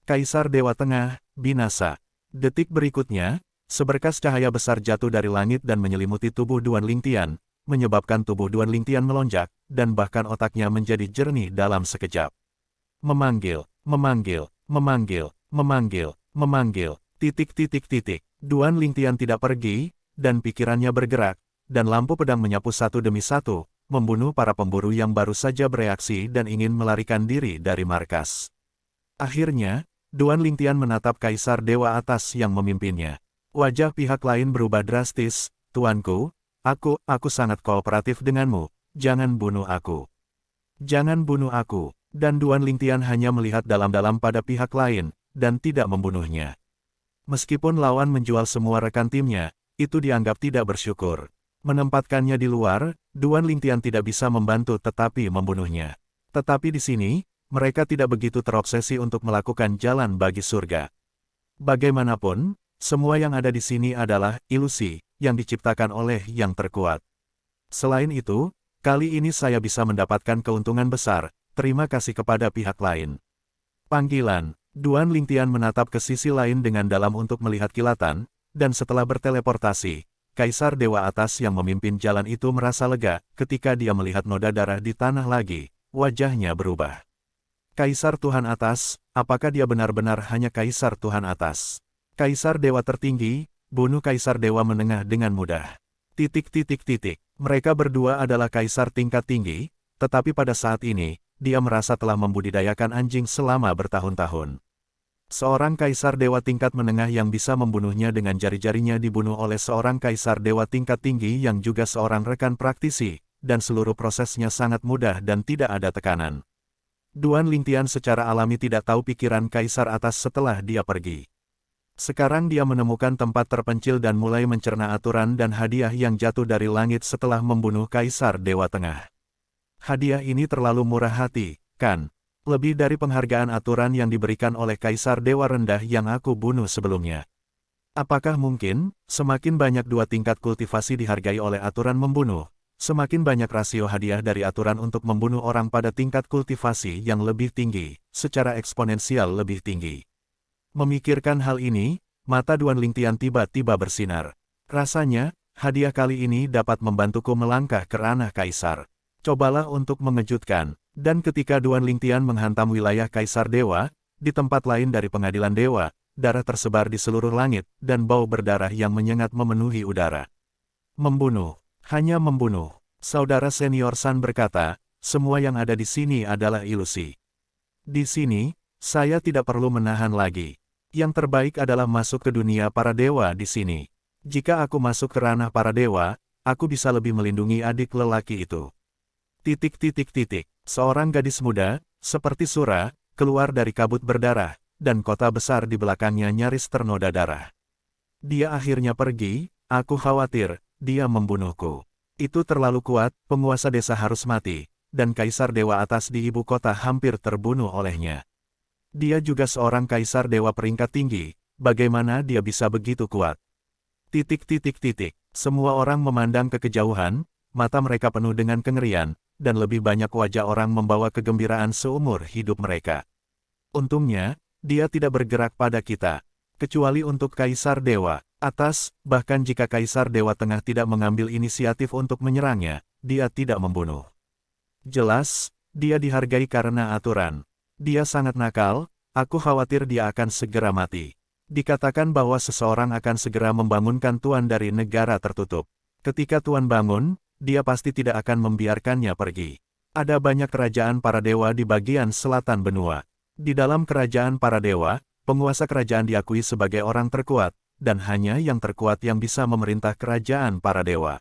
Kaisar Dewa Tengah, binasa. Detik berikutnya, seberkas cahaya besar jatuh dari langit dan menyelimuti tubuh Duan Lingtian, menyebabkan tubuh Duan Lingtian melonjak, dan bahkan otaknya menjadi jernih dalam sekejap. Memanggil, memanggil, memanggil, memanggil, memanggil, titik. Duan Lingtian tidak pergi, dan pikirannya bergerak, dan lampu pedang menyapu satu demi satu, membunuh para pemburu yang baru saja bereaksi dan ingin melarikan diri dari markas. Akhirnya, Duan Lingtian menatap Kaisar Dewa Atas yang memimpinnya. Wajah pihak lain berubah drastis. Tuanku, aku sangat kooperatif denganmu, jangan bunuh aku. Jangan bunuh aku. Dan Duan Lingtian hanya melihat dalam-dalam pada pihak lain, dan tidak membunuhnya. Meskipun lawan menjual semua rekan timnya, itu dianggap tidak bersyukur. Menempatkannya di luar, Duan Lingtian tidak bisa membantu tetapi membunuhnya. Tetapi di sini, mereka tidak begitu terobsesi untuk melakukan jalan bagi surga. Bagaimanapun, semua yang ada di sini adalah ilusi yang diciptakan oleh yang terkuat. Selain itu, kali ini saya bisa mendapatkan keuntungan besar, terima kasih kepada pihak lain. Panggilan, Duan Lingtian menatap ke sisi lain dengan dalam untuk melihat kilatan, dan setelah berteleportasi, Kaisar Dewa Atas yang memimpin jalan itu merasa lega ketika dia melihat noda darah di tanah lagi, wajahnya berubah. Kaisar Tuhan Atas, apakah dia benar-benar hanya Kaisar Tuhan Atas? Kaisar Dewa Tertinggi, bunuh Kaisar Dewa Menengah dengan mudah. Mereka berdua adalah Kaisar tingkat tinggi, tetapi pada saat ini, dia merasa telah membudidayakan anjing selama bertahun-tahun. Seorang Kaisar Dewa tingkat menengah yang bisa membunuhnya dengan jari-jarinya dibunuh oleh seorang Kaisar Dewa tingkat tinggi yang juga seorang rekan praktisi, dan seluruh prosesnya sangat mudah dan tidak ada tekanan. Duan Lingtian secara alami tidak tahu pikiran Kaisar Atas setelah dia pergi. Sekarang dia menemukan tempat terpencil dan mulai mencerna aturan dan hadiah yang jatuh dari langit setelah membunuh Kaisar Dewa Tengah. Hadiah ini terlalu murah hati, kan? Lebih dari penghargaan aturan yang diberikan oleh Kaisar Dewa Rendah yang aku bunuh sebelumnya. Apakah mungkin, semakin banyak 2 tingkat kultivasi dihargai oleh aturan membunuh, semakin banyak rasio hadiah dari aturan untuk membunuh orang pada tingkat kultivasi yang lebih tinggi, secara eksponensial lebih tinggi. Memikirkan hal ini, mata Duan Lingtian tiba-tiba bersinar. Rasanya, hadiah kali ini dapat membantuku melangkah ke ranah Kaisar. Cobalah untuk mengejutkan. Dan ketika Duan Lingtian menghantam wilayah Kaisar Dewa, di tempat lain dari pengadilan Dewa, darah tersebar di seluruh langit, dan bau berdarah yang menyengat memenuhi udara. Membunuh. Hanya membunuh. Saudara senior San berkata, semua yang ada di sini adalah ilusi. Di sini, saya tidak perlu menahan lagi. Yang terbaik adalah masuk ke dunia para dewa di sini. Jika aku masuk ke ranah para dewa, aku bisa lebih melindungi adik lelaki itu. Seorang gadis muda, seperti Sura, keluar dari kabut berdarah, dan kota besar di belakangnya nyaris ternoda darah. Dia akhirnya pergi, aku khawatir, dia membunuhku. Itu terlalu kuat, penguasa desa harus mati, dan Kaisar Dewa Atas di ibu kota hampir terbunuh olehnya. Dia juga seorang Kaisar Dewa peringkat tinggi, bagaimana dia bisa begitu kuat? Titik titik titik. Semua orang memandang ke kejauhan, mata mereka penuh dengan kengerian, dan lebih banyak wajah orang membawa kegembiraan seumur hidup mereka. Untungnya, dia tidak bergerak pada kita. Kecuali untuk Kaisar Dewa Atas, bahkan jika Kaisar Dewa Tengah tidak mengambil inisiatif untuk menyerangnya, dia tidak membunuh. Jelas, dia dihargai karena aturan. Dia sangat nakal, aku khawatir dia akan segera mati. Dikatakan bahwa seseorang akan segera membangunkan tuan dari negara tertutup. Ketika tuan bangun, dia pasti tidak akan membiarkannya pergi. Ada banyak kerajaan para dewa di bagian selatan benua. Di dalam kerajaan para dewa, penguasa kerajaan diakui sebagai orang terkuat, dan hanya yang terkuat yang bisa memerintah kerajaan para dewa.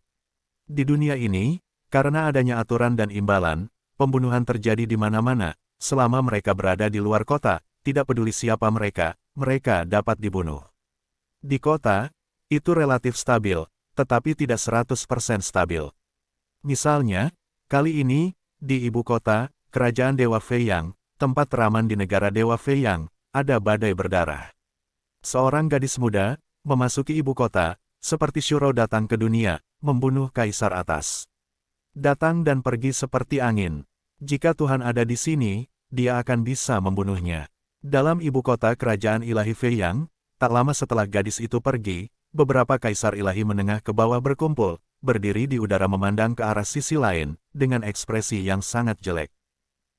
Di dunia ini, karena adanya aturan dan imbalan, pembunuhan terjadi di mana-mana, selama mereka berada di luar kota, tidak peduli siapa mereka dapat dibunuh. Di kota, itu relatif stabil, tetapi tidak 100% stabil. Misalnya, kali ini, di ibu kota, kerajaan Dewa Feiyang, tempat teraman di negara Dewa Feiyang, ada badai berdarah. Seorang gadis muda, memasuki ibu kota, seperti Shuro datang ke dunia, membunuh Kaisar Atas. Datang dan pergi seperti angin. Jika Tuhan ada di sini, dia akan bisa membunuhnya. Dalam ibu kota kerajaan ilahi Feiyang, tak lama setelah gadis itu pergi, beberapa kaisar ilahi menengah ke bawah berkumpul, berdiri di udara memandang ke arah sisi lain, dengan ekspresi yang sangat jelek.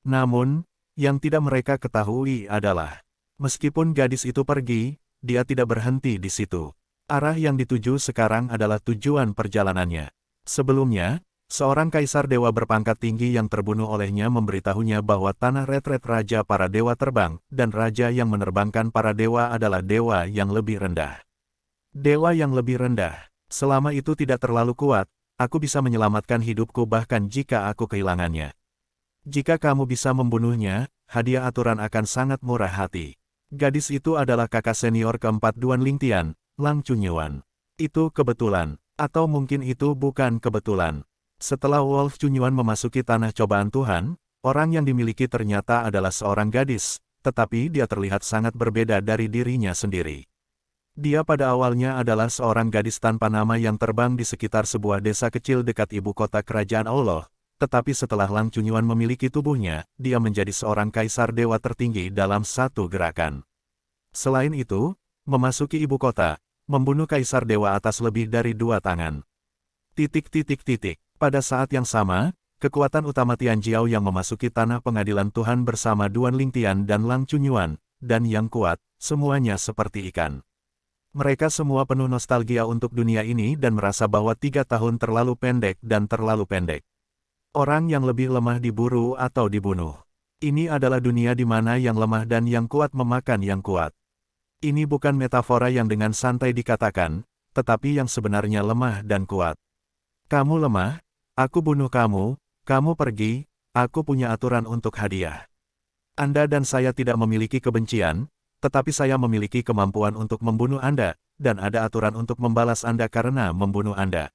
Namun, yang tidak mereka ketahui adalah, meskipun gadis itu pergi, dia tidak berhenti di situ. Arah yang dituju sekarang adalah tujuan perjalanannya. Sebelumnya, seorang kaisar dewa berpangkat tinggi yang terbunuh olehnya memberitahunya bahwa tanah retret raja para dewa terbang, dan raja yang menerbangkan para dewa adalah dewa yang lebih rendah. Dewa yang lebih rendah. Selama itu tidak terlalu kuat, aku bisa menyelamatkan hidupku bahkan jika aku kehilangannya. Jika kamu bisa membunuhnya, hadiah aturan akan sangat murah hati. Gadis itu adalah kakak senior keempat Duan Lingtian, Lang Chunyuan. Itu kebetulan, atau mungkin itu bukan kebetulan. Setelah Wolf Chunyuan memasuki tanah cobaan Tuhan, orang yang dimiliki ternyata adalah seorang gadis, tetapi dia terlihat sangat berbeda dari dirinya sendiri. Dia pada awalnya adalah seorang gadis tanpa nama yang terbang di sekitar sebuah desa kecil dekat ibu kota kerajaan Allah, tetapi setelah Lang Chunyuan memiliki tubuhnya, dia menjadi seorang kaisar dewa tertinggi dalam satu gerakan. Selain itu, memasuki ibu kota, membunuh kaisar dewa atas lebih dari 2 tangan. Pada saat yang sama, kekuatan utama Tian Jiao yang memasuki tanah pengadilan Tuhan bersama Duan Lingtian dan Lang Chunyuan, dan yang kuat, semuanya seperti ikan. Mereka semua penuh nostalgia untuk dunia ini dan merasa bahwa 3 tahun terlalu pendek dan terlalu pendek. Orang yang lebih lemah diburu atau dibunuh. Ini adalah dunia di mana yang lemah dan yang kuat memakan yang kuat. Ini bukan metafora yang dengan santai dikatakan, tetapi yang sebenarnya lemah dan kuat. Kamu lemah, aku bunuh kamu, kamu pergi, aku punya aturan untuk hadiah. Anda dan saya tidak memiliki kebencian, tetapi saya memiliki kemampuan untuk membunuh Anda, dan ada aturan untuk membalas Anda karena membunuh Anda.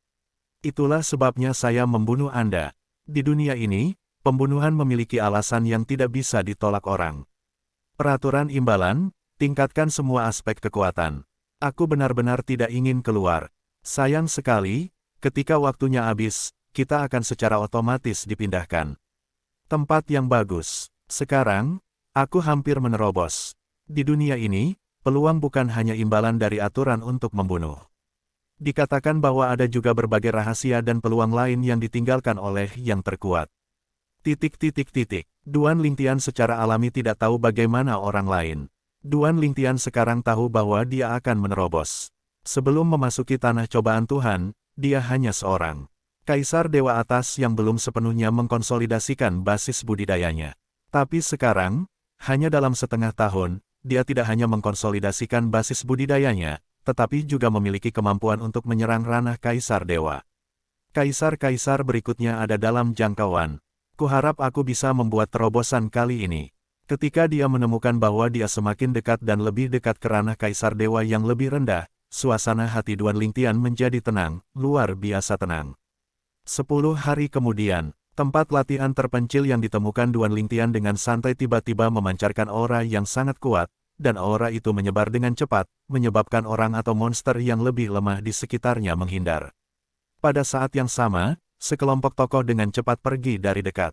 Itulah sebabnya saya membunuh Anda. Di dunia ini, pembunuhan memiliki alasan yang tidak bisa ditolak orang. Peraturan imbalan, tingkatkan semua aspek kekuatan. Aku benar-benar tidak ingin keluar. Sayang sekali, ketika waktunya habis, kita akan secara otomatis dipindahkan. Tempat yang bagus. Sekarang, aku hampir menerobos. Di dunia ini, peluang bukan hanya imbalan dari aturan untuk membunuh. Dikatakan bahwa ada juga berbagai rahasia dan peluang lain yang ditinggalkan oleh yang terkuat. Duan Lingtian secara alami tidak tahu bagaimana orang lain. Duan Lingtian sekarang tahu bahwa dia akan menerobos. Sebelum memasuki tanah cobaan Tuhan, dia hanya seorang kaisar dewa atas yang belum sepenuhnya mengkonsolidasikan basis budidayanya. Tapi sekarang, hanya dalam setengah tahun, dia tidak hanya mengkonsolidasikan basis budidayanya, tetapi juga memiliki kemampuan untuk menyerang ranah kaisar dewa. Kaisar-kaisar berikutnya ada dalam jangkauan. Kuharap aku bisa membuat terobosan kali ini. Ketika dia menemukan bahwa dia semakin dekat dan lebih dekat ke ranah kaisar dewa yang lebih rendah, suasana hati Duan Lingtian menjadi tenang, luar biasa tenang. 10 hari kemudian, tempat latihan terpencil yang ditemukan Duan Lingtian dengan santai tiba-tiba memancarkan aura yang sangat kuat, dan aura itu menyebar dengan cepat, menyebabkan orang atau monster yang lebih lemah di sekitarnya menghindar. Pada saat yang sama, sekelompok tokoh dengan cepat pergi dari dekat.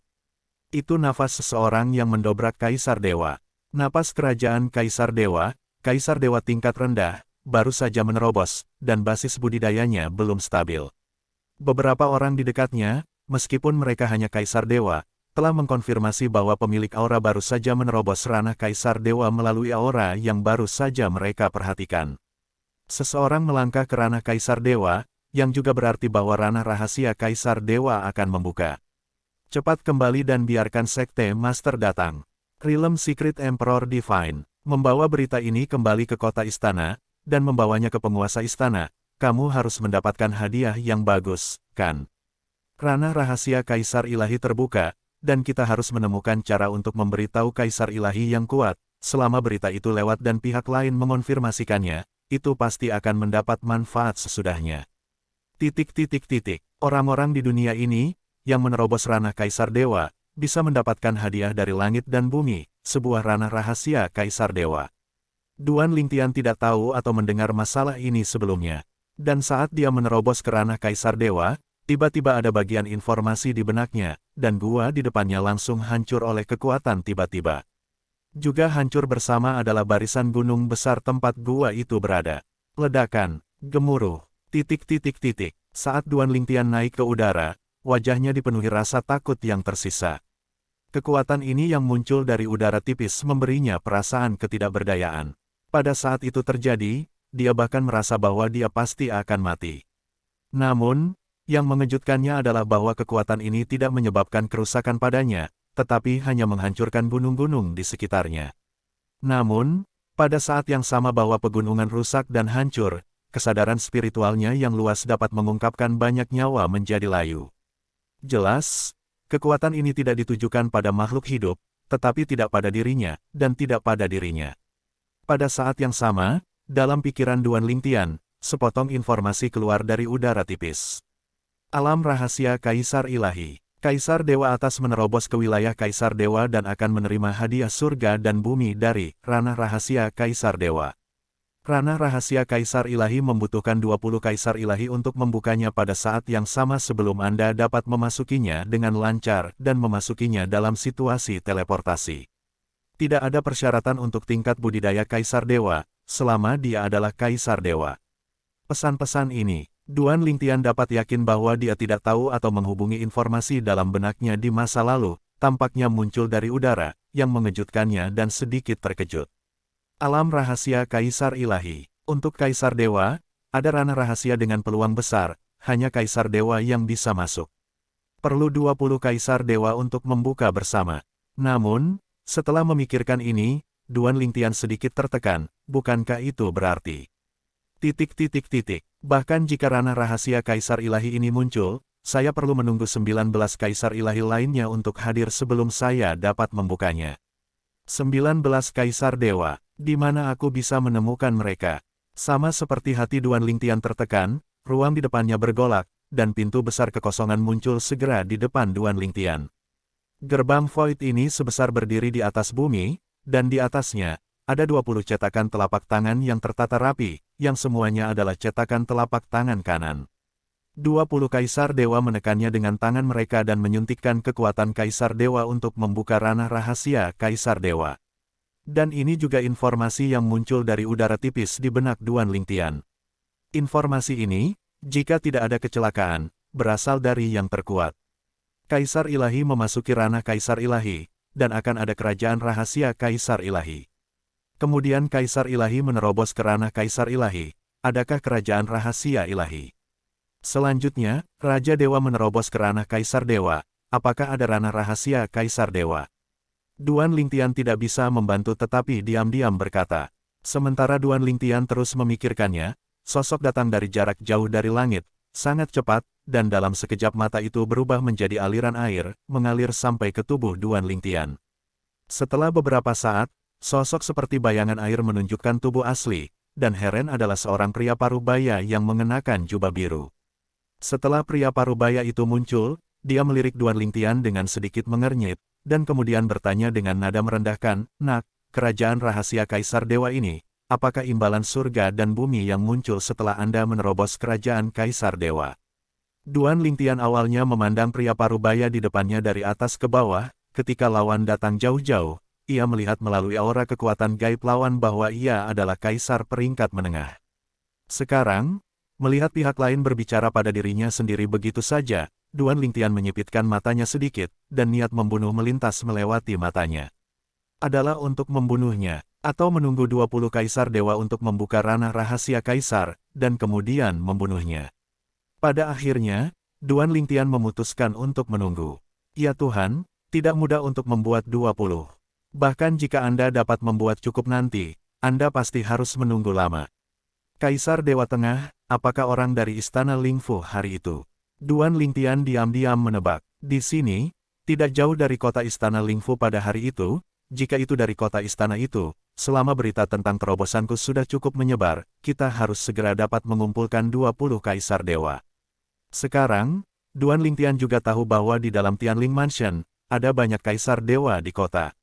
Itu nafas seseorang yang mendobrak Kaisar Dewa. Napas kerajaan Kaisar Dewa tingkat rendah, baru saja menerobos, dan basis budidayanya belum stabil. Beberapa orang di dekatnya, meskipun mereka hanya Kaisar Dewa, telah mengkonfirmasi bahwa pemilik aura baru saja menerobos ranah Kaisar Dewa melalui aura yang baru saja mereka perhatikan. Seseorang melangkah ke ranah Kaisar Dewa, yang juga berarti bahwa ranah rahasia Kaisar Dewa akan membuka. Cepat kembali dan biarkan Sekte Master datang. Realm Secret Emperor Divine membawa berita ini kembali ke kota istana, dan membawanya ke penguasa istana. Kamu harus mendapatkan hadiah yang bagus, kan? Ranah rahasia Kaisar Ilahi terbuka, dan kita harus menemukan cara untuk memberitahu Kaisar Ilahi yang kuat. Selama berita itu lewat dan pihak lain mengonfirmasikannya, itu pasti akan mendapat manfaat sesudahnya. Orang-orang di dunia ini, yang menerobos ranah Kaisar Dewa, bisa mendapatkan hadiah dari langit dan bumi, sebuah ranah rahasia Kaisar Dewa. Duan Lingtian tidak tahu atau mendengar masalah ini sebelumnya. Dan saat dia menerobos ke ranah Kaisar Dewa, tiba-tiba ada bagian informasi di benaknya, dan gua di depannya langsung hancur oleh kekuatan tiba-tiba. Juga hancur bersama adalah barisan gunung besar tempat gua itu berada. Ledakan, gemuruh, Saat Duan Lingtian naik ke udara, wajahnya dipenuhi rasa takut yang tersisa. Kekuatan ini yang muncul dari udara tipis memberinya perasaan ketidakberdayaan. Pada saat itu terjadi, dia bahkan merasa bahwa dia pasti akan mati. Namun, yang mengejutkannya adalah bahwa kekuatan ini tidak menyebabkan kerusakan padanya, tetapi hanya menghancurkan gunung-gunung di sekitarnya. Namun, pada saat yang sama bahwa pegunungan rusak dan hancur, kesadaran spiritualnya yang luas dapat mengungkapkan banyak nyawa menjadi layu. Jelas, kekuatan ini tidak ditujukan pada makhluk hidup, tetapi tidak pada dirinya, dan tidak pada dirinya. Pada saat yang sama, dalam pikiran Duan Lingtian, sepotong informasi keluar dari udara tipis. Alam rahasia Kaisar Ilahi. Kaisar Dewa atas menerobos ke wilayah Kaisar Dewa dan akan menerima hadiah surga dan bumi dari ranah rahasia Kaisar Dewa. Ranah rahasia Kaisar Ilahi membutuhkan 20 Kaisar Ilahi untuk membukanya pada saat yang sama sebelum Anda dapat memasukinya dengan lancar dan memasukinya dalam situasi teleportasi. Tidak ada persyaratan untuk tingkat budidaya Kaisar Dewa, selama dia adalah Kaisar Dewa. Pesan-pesan ini, Duan Lingtian dapat yakin bahwa dia tidak tahu atau menghubungi informasi dalam benaknya di masa lalu, tampaknya muncul dari udara, yang mengejutkannya dan sedikit terkejut. Alam rahasia Kaisar Ilahi. Untuk Kaisar Dewa, ada ranah rahasia dengan peluang besar, hanya Kaisar Dewa yang bisa masuk. Perlu 20 Kaisar Dewa untuk membuka bersama. Namun, setelah memikirkan ini, Duan Lingtian sedikit tertekan, bukankah itu berarti? Bahkan jika ranah rahasia Kaisar Ilahi ini muncul, saya perlu menunggu 19 Kaisar Ilahi lainnya untuk hadir sebelum saya dapat membukanya. 19 Kaisar Dewa, di mana aku bisa menemukan mereka? Sama seperti hati Duan Lingtian tertekan, ruang di depannya bergolak, dan pintu besar kekosongan muncul segera di depan Duan Lingtian. Gerbang Void ini sebesar berdiri di atas bumi, dan di atasnya, ada 20 cetakan telapak tangan yang tertata rapi, yang semuanya adalah cetakan telapak tangan kanan. 20 Kaisar Dewa menekannya dengan tangan mereka dan menyuntikkan kekuatan Kaisar Dewa untuk membuka ranah rahasia Kaisar Dewa. Dan ini juga informasi yang muncul dari udara tipis di benak Duan Lingtian. Informasi ini, jika tidak ada kecelakaan, berasal dari yang terkuat. Kaisar Ilahi memasuki ranah Kaisar Ilahi, dan akan ada kerajaan rahasia Kaisar Ilahi. Kemudian Kaisar Ilahi menerobos ke ranah Kaisar Ilahi. Adakah kerajaan rahasia Ilahi? Selanjutnya, Raja Dewa menerobos ke ranah Kaisar Dewa. Apakah ada ranah rahasia Kaisar Dewa? Duan Lingtian tidak bisa membantu tetapi diam-diam berkata. Sementara Duan Lingtian terus memikirkannya, sosok datang dari jarak jauh dari langit, sangat cepat, dan dalam sekejap mata itu berubah menjadi aliran air, mengalir sampai ke tubuh Duan Lingtian. Setelah beberapa saat, sosok seperti bayangan air menunjukkan tubuh asli, dan Heren adalah seorang pria parubaya yang mengenakan jubah biru. Setelah pria parubaya itu muncul, dia melirik Duan Lingtian dengan sedikit mengernyit, dan kemudian bertanya dengan nada merendahkan, "Nak, kerajaan rahasia Kaisar Dewa ini, apakah imbalan surga dan bumi yang muncul setelah Anda menerobos kerajaan Kaisar Dewa? Duan Lingtian awalnya memandang pria parubaya di depannya dari atas ke bawah, ketika lawan datang jauh-jauh, ia melihat melalui aura kekuatan gaib lawan bahwa ia adalah Kaisar peringkat menengah. Sekarang, melihat pihak lain berbicara pada dirinya sendiri begitu saja, Duan Lingtian menyipitkan matanya sedikit, dan niat membunuh melintas melewati matanya. Adalah untuk membunuhnya, atau menunggu 20 Kaisar Dewa untuk membuka ranah rahasia Kaisar, dan kemudian membunuhnya. Pada akhirnya, Duan Lingtian memutuskan untuk menunggu. Ya Tuhan, tidak mudah untuk membuat 20. Bahkan jika Anda dapat membuat cukup nanti, Anda pasti harus menunggu lama. Kaisar Dewa Tengah, apakah orang dari Istana Lingfu hari itu? Duan Lingtian diam-diam menebak. Di sini, tidak jauh dari kota Istana Lingfu pada hari itu, jika itu dari kota istana itu, selama berita tentang terobosanku sudah cukup menyebar, kita harus segera dapat mengumpulkan 20 Kaisar Dewa. Sekarang, Duan Lingtian juga tahu bahwa di dalam Tianling Mansion, ada banyak Kaisar Dewa di kota.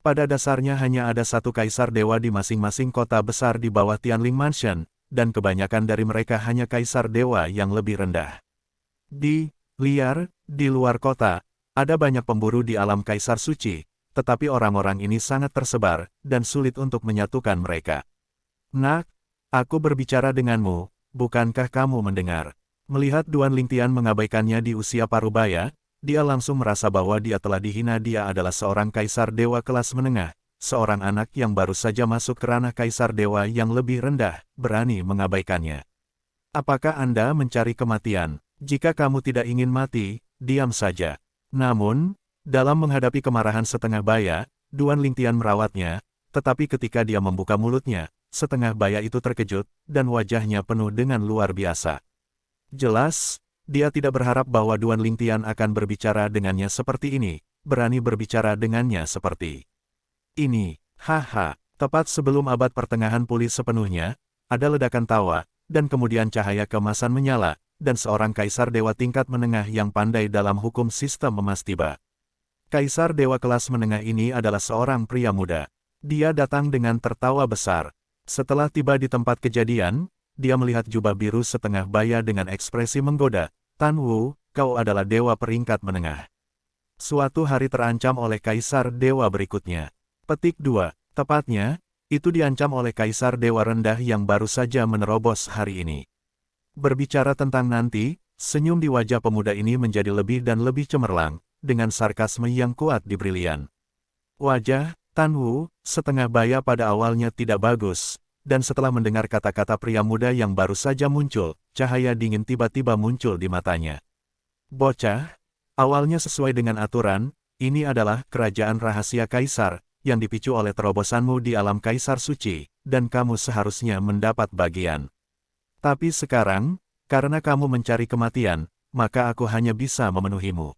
Pada dasarnya hanya ada satu Kaisar Dewa di masing-masing kota besar di bawah Tianling Mansion, dan kebanyakan dari mereka hanya Kaisar Dewa yang lebih rendah. Di luar kota, ada banyak pemburu di alam Kaisar Suci, tetapi orang-orang ini sangat tersebar, dan sulit untuk menyatukan mereka. Nak, aku berbicara denganmu, bukankah kamu mendengar? Melihat Duan Lingtian mengabaikannya di usia parubaya, dia langsung merasa bahwa dia telah dihina. Dia adalah seorang Kaisar Dewa kelas menengah, seorang anak yang baru saja masuk ke ranah Kaisar Dewa yang lebih rendah, berani mengabaikannya. Apakah Anda mencari kematian? Jika kamu tidak ingin mati, diam saja. Namun, dalam menghadapi kemarahan setengah baya, Duan Lingtian merawatnya, tetapi ketika dia membuka mulutnya, setengah baya itu terkejut, dan wajahnya penuh dengan luar biasa. Jelas, dia tidak berharap bahwa Duan Lingtian akan berbicara dengannya seperti ini, berani berbicara dengannya seperti ini. Haha, tepat sebelum abad pertengahan pulih sepenuhnya, ada ledakan tawa, dan kemudian cahaya keemasan menyala, dan seorang Kaisar Dewa tingkat menengah yang pandai dalam hukum sistem emas tiba. Kaisar Dewa kelas menengah ini adalah seorang pria muda. Dia datang dengan tertawa besar. Setelah tiba di tempat kejadian, dia melihat jubah biru setengah baya dengan ekspresi menggoda. Tan Wu, kau adalah dewa peringkat menengah. Suatu hari terancam oleh Kaisar Dewa berikutnya. Petik 2. Tepatnya, itu diancam oleh Kaisar Dewa rendah yang baru saja menerobos hari ini. Berbicara tentang nanti, senyum di wajah pemuda ini menjadi lebih dan lebih cemerlang, dengan sarkasme yang kuat di brilian. Wajah Tan Wu, setengah baya pada awalnya tidak bagus, dan setelah mendengar kata-kata pria muda yang baru saja muncul, cahaya dingin tiba-tiba muncul di matanya. Bocah, awalnya sesuai dengan aturan, ini adalah kerajaan rahasia Kaisar, yang dipicu oleh terobosanmu di alam Kaisar Suci, dan kamu seharusnya mendapat bagian. Tapi sekarang, karena kamu mencari kematian, maka aku hanya bisa memenuhimu.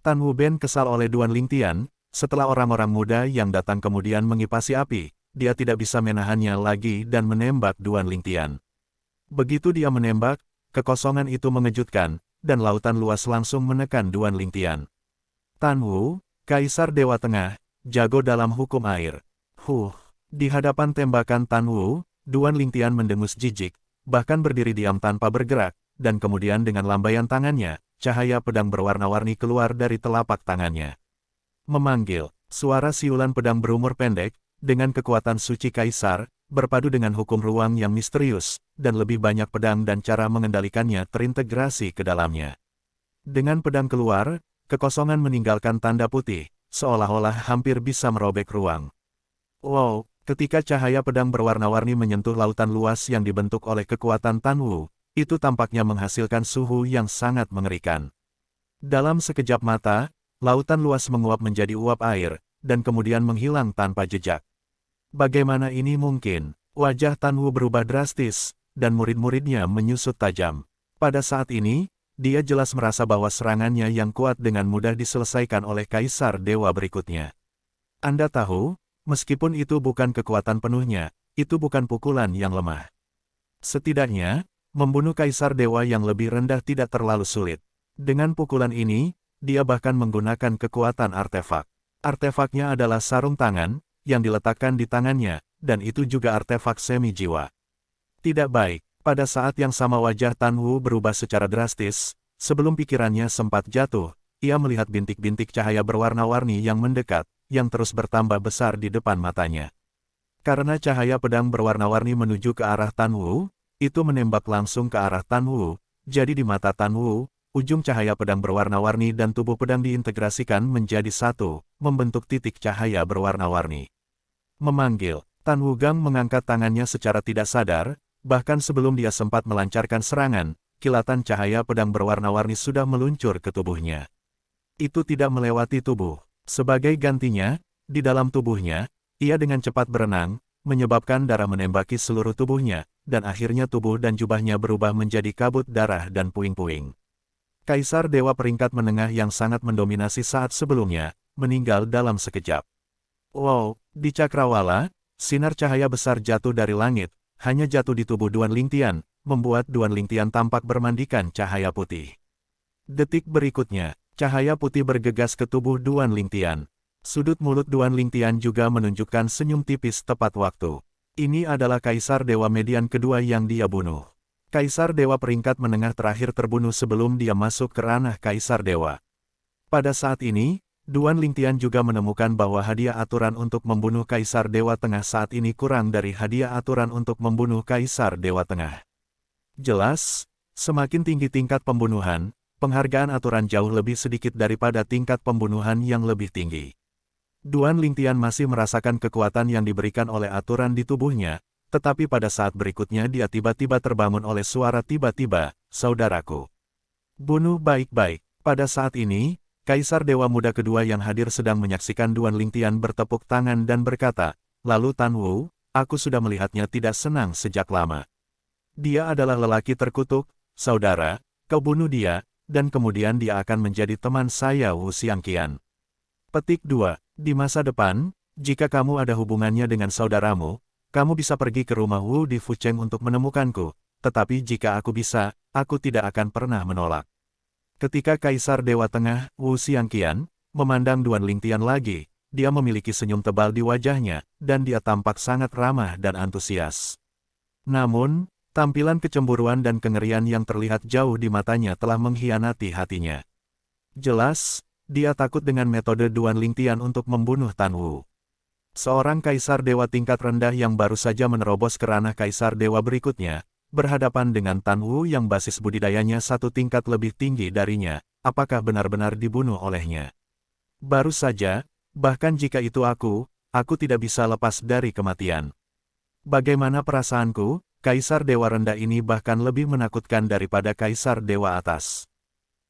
Tan Wu Ben kesal oleh Duan Lingtian, setelah orang-orang muda yang datang kemudian mengipasi api, dia tidak bisa menahannya lagi dan menembak Duan Lingtian. Begitu dia menembak, kekosongan itu mengejutkan, dan lautan luas langsung menekan Duan Lingtian. Tan Wu, Kaisar Dewa Tengah, jago dalam hukum air. Di hadapan tembakan Tan Wu, Duan Lingtian mendengus jijik, bahkan berdiri diam tanpa bergerak, dan kemudian dengan lambaian tangannya, cahaya pedang berwarna-warni keluar dari telapak tangannya. Memanggil, suara siulan pedang berumur pendek, dengan kekuatan suci Kaisar, berpadu dengan hukum ruang yang misterius, dan lebih banyak pedang dan cara mengendalikannya terintegrasi ke dalamnya. Dengan pedang keluar, kekosongan meninggalkan tanda putih, seolah-olah hampir bisa merobek ruang. Wow, ketika cahaya pedang berwarna-warni menyentuh lautan luas yang dibentuk oleh kekuatan Tan Wu, itu tampaknya menghasilkan suhu yang sangat mengerikan. Dalam sekejap mata, lautan luas menguap menjadi uap air, dan kemudian menghilang tanpa jejak. Bagaimana ini mungkin? Wajah Tan Wu berubah drastis, dan murid-muridnya menyusut tajam. Pada saat ini, dia jelas merasa bahwa serangannya yang kuat dengan mudah diselesaikan oleh Kaisar Dewa berikutnya. Anda tahu, meskipun itu bukan kekuatan penuhnya, itu bukan pukulan yang lemah. Setidaknya, membunuh Kaisar Dewa yang lebih rendah tidak terlalu sulit. Dengan pukulan ini, dia bahkan menggunakan kekuatan artefak. Artefaknya adalah sarung tangan, yang diletakkan di tangannya, dan itu juga artefak semi jiwa. Tidak baik. Pada saat yang sama wajah Tan Wu berubah secara drastis, sebelum pikirannya sempat jatuh, ia melihat bintik-bintik cahaya berwarna-warni yang mendekat, yang terus bertambah besar di depan matanya. Karena cahaya pedang berwarna-warni menuju ke arah Tan Wu, itu menembak langsung ke arah Tan Wu, jadi di mata Tan Wu, ujung cahaya pedang berwarna-warni dan tubuh pedang diintegrasikan menjadi satu, membentuk titik cahaya berwarna-warni. Memanggil, Tan Wu Gang mengangkat tangannya secara tidak sadar, bahkan sebelum dia sempat melancarkan serangan, kilatan cahaya pedang berwarna-warni sudah meluncur ke tubuhnya. Itu tidak melewati tubuh. Sebagai gantinya, di dalam tubuhnya, ia dengan cepat berenang, menyebabkan darah menembaki seluruh tubuhnya, dan akhirnya tubuh dan jubahnya berubah menjadi kabut darah dan puing-puing. Kaisar Dewa peringkat menengah yang sangat mendominasi saat sebelumnya, meninggal dalam sekejap. Wow, di Cakrawala, sinar cahaya besar jatuh dari langit, hanya jatuh di tubuh Duan Lingtian, membuat Duan Lingtian tampak bermandikan cahaya putih. Detik berikutnya, cahaya putih bergegas ke tubuh Duan Lingtian. Sudut mulut Duan Lingtian juga menunjukkan senyum tipis tepat waktu. Ini adalah Kaisar Dewa Median kedua yang dia bunuh. Kaisar Dewa peringkat menengah terakhir terbunuh sebelum dia masuk ke ranah Kaisar Dewa. Pada saat ini, Duan Lingtian juga menemukan bahwa hadiah aturan untuk membunuh Kaisar Dewa Tengah saat ini kurang dari hadiah aturan untuk membunuh Kaisar Dewa Tengah. Jelas, semakin tinggi tingkat pembunuhan, penghargaan aturan jauh lebih sedikit daripada tingkat pembunuhan yang lebih tinggi. Duan Lingtian masih merasakan kekuatan yang diberikan oleh aturan di tubuhnya, tetapi pada saat berikutnya dia tiba-tiba terbangun oleh suara tiba-tiba, "Saudaraku. Bunuh baik-baik." Pada saat ini, Kaisar Dewa Muda kedua yang hadir sedang menyaksikan Duan Lingtian bertepuk tangan dan berkata, "Lalu Tan Wu, aku sudah melihatnya tidak senang sejak lama. Dia adalah lelaki terkutuk, saudara, kau bunuh dia, dan kemudian dia akan menjadi teman saya Wu Xiangqian." Petik 2. Di masa depan, jika kamu ada hubungannya dengan saudaramu, kamu bisa pergi ke rumah Wu di Fucheng untuk menemukanku, tetapi jika aku bisa, aku tidak akan pernah menolak. Ketika Kaisar Dewa Tengah, Wu Xiangqian, memandang Duan Lingtian lagi, dia memiliki senyum tebal di wajahnya, dan dia tampak sangat ramah dan antusias. Namun, tampilan kecemburuan dan kengerian yang terlihat jauh di matanya telah mengkhianati hatinya. Jelas, dia takut dengan metode Duan Lingtian untuk membunuh Tan Wu. Seorang Kaisar Dewa tingkat rendah yang baru saja menerobos ke ranah Kaisar Dewa berikutnya, berhadapan dengan Tan Wu yang basis budidayanya satu tingkat lebih tinggi darinya, apakah benar-benar dibunuh olehnya? Baru saja, bahkan jika itu aku tidak bisa lepas dari kematian. Bagaimana perasaanku? Kaisar Dewa rendah ini bahkan lebih menakutkan daripada Kaisar Dewa atas.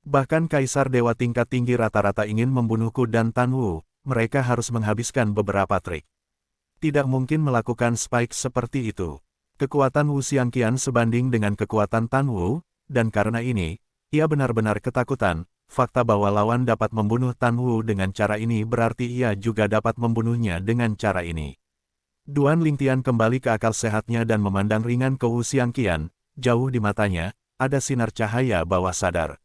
Bahkan Kaisar Dewa tingkat tinggi rata-rata ingin membunuhku dan Tan Wu. Mereka harus menghabiskan beberapa trik. Tidak mungkin melakukan spike seperti itu. Kekuatan Wu Xiangqian sebanding dengan kekuatan Tan Wu, dan karena ini, ia benar-benar ketakutan. Fakta bahwa lawan dapat membunuh Tan Wu dengan cara ini berarti ia juga dapat membunuhnya dengan cara ini. Duan Lingtian kembali ke akal sehatnya dan memandang ringan ke Wu Xiangqian, jauh di matanya, ada sinar cahaya bawah sadar.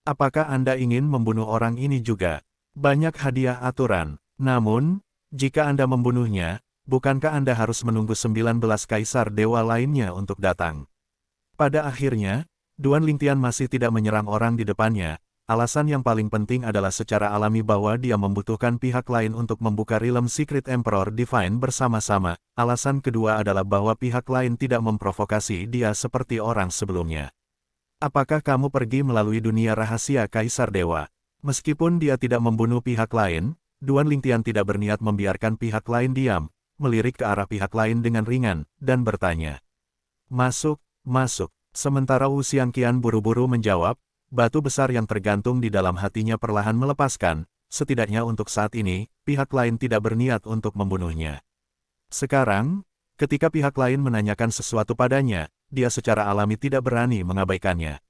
Apakah Anda ingin membunuh orang ini juga? Banyak hadiah aturan. Namun, jika Anda membunuhnya, bukankah Anda harus menunggu 19 Kaisar Dewa lainnya untuk datang? Pada akhirnya, Duan Lingtian masih tidak menyerang orang di depannya. Alasan yang paling penting adalah secara alami bahwa dia membutuhkan pihak lain untuk membuka Realm Secret Emperor Divine bersama-sama. Alasan kedua adalah bahwa pihak lain tidak memprovokasi dia seperti orang sebelumnya. Apakah kamu pergi melalui dunia rahasia Kaisar Dewa? Meskipun dia tidak membunuh pihak lain, Duan Lingtian tidak berniat membiarkan pihak lain diam, melirik ke arah pihak lain dengan ringan, dan bertanya. "Masuk, masuk." Sementara Wu Xiangqian buru-buru menjawab, batu besar yang tergantung di dalam hatinya perlahan melepaskan, setidaknya untuk saat ini, pihak lain tidak berniat untuk membunuhnya. Sekarang, ketika pihak lain menanyakan sesuatu padanya, dia secara alami tidak berani mengabaikannya.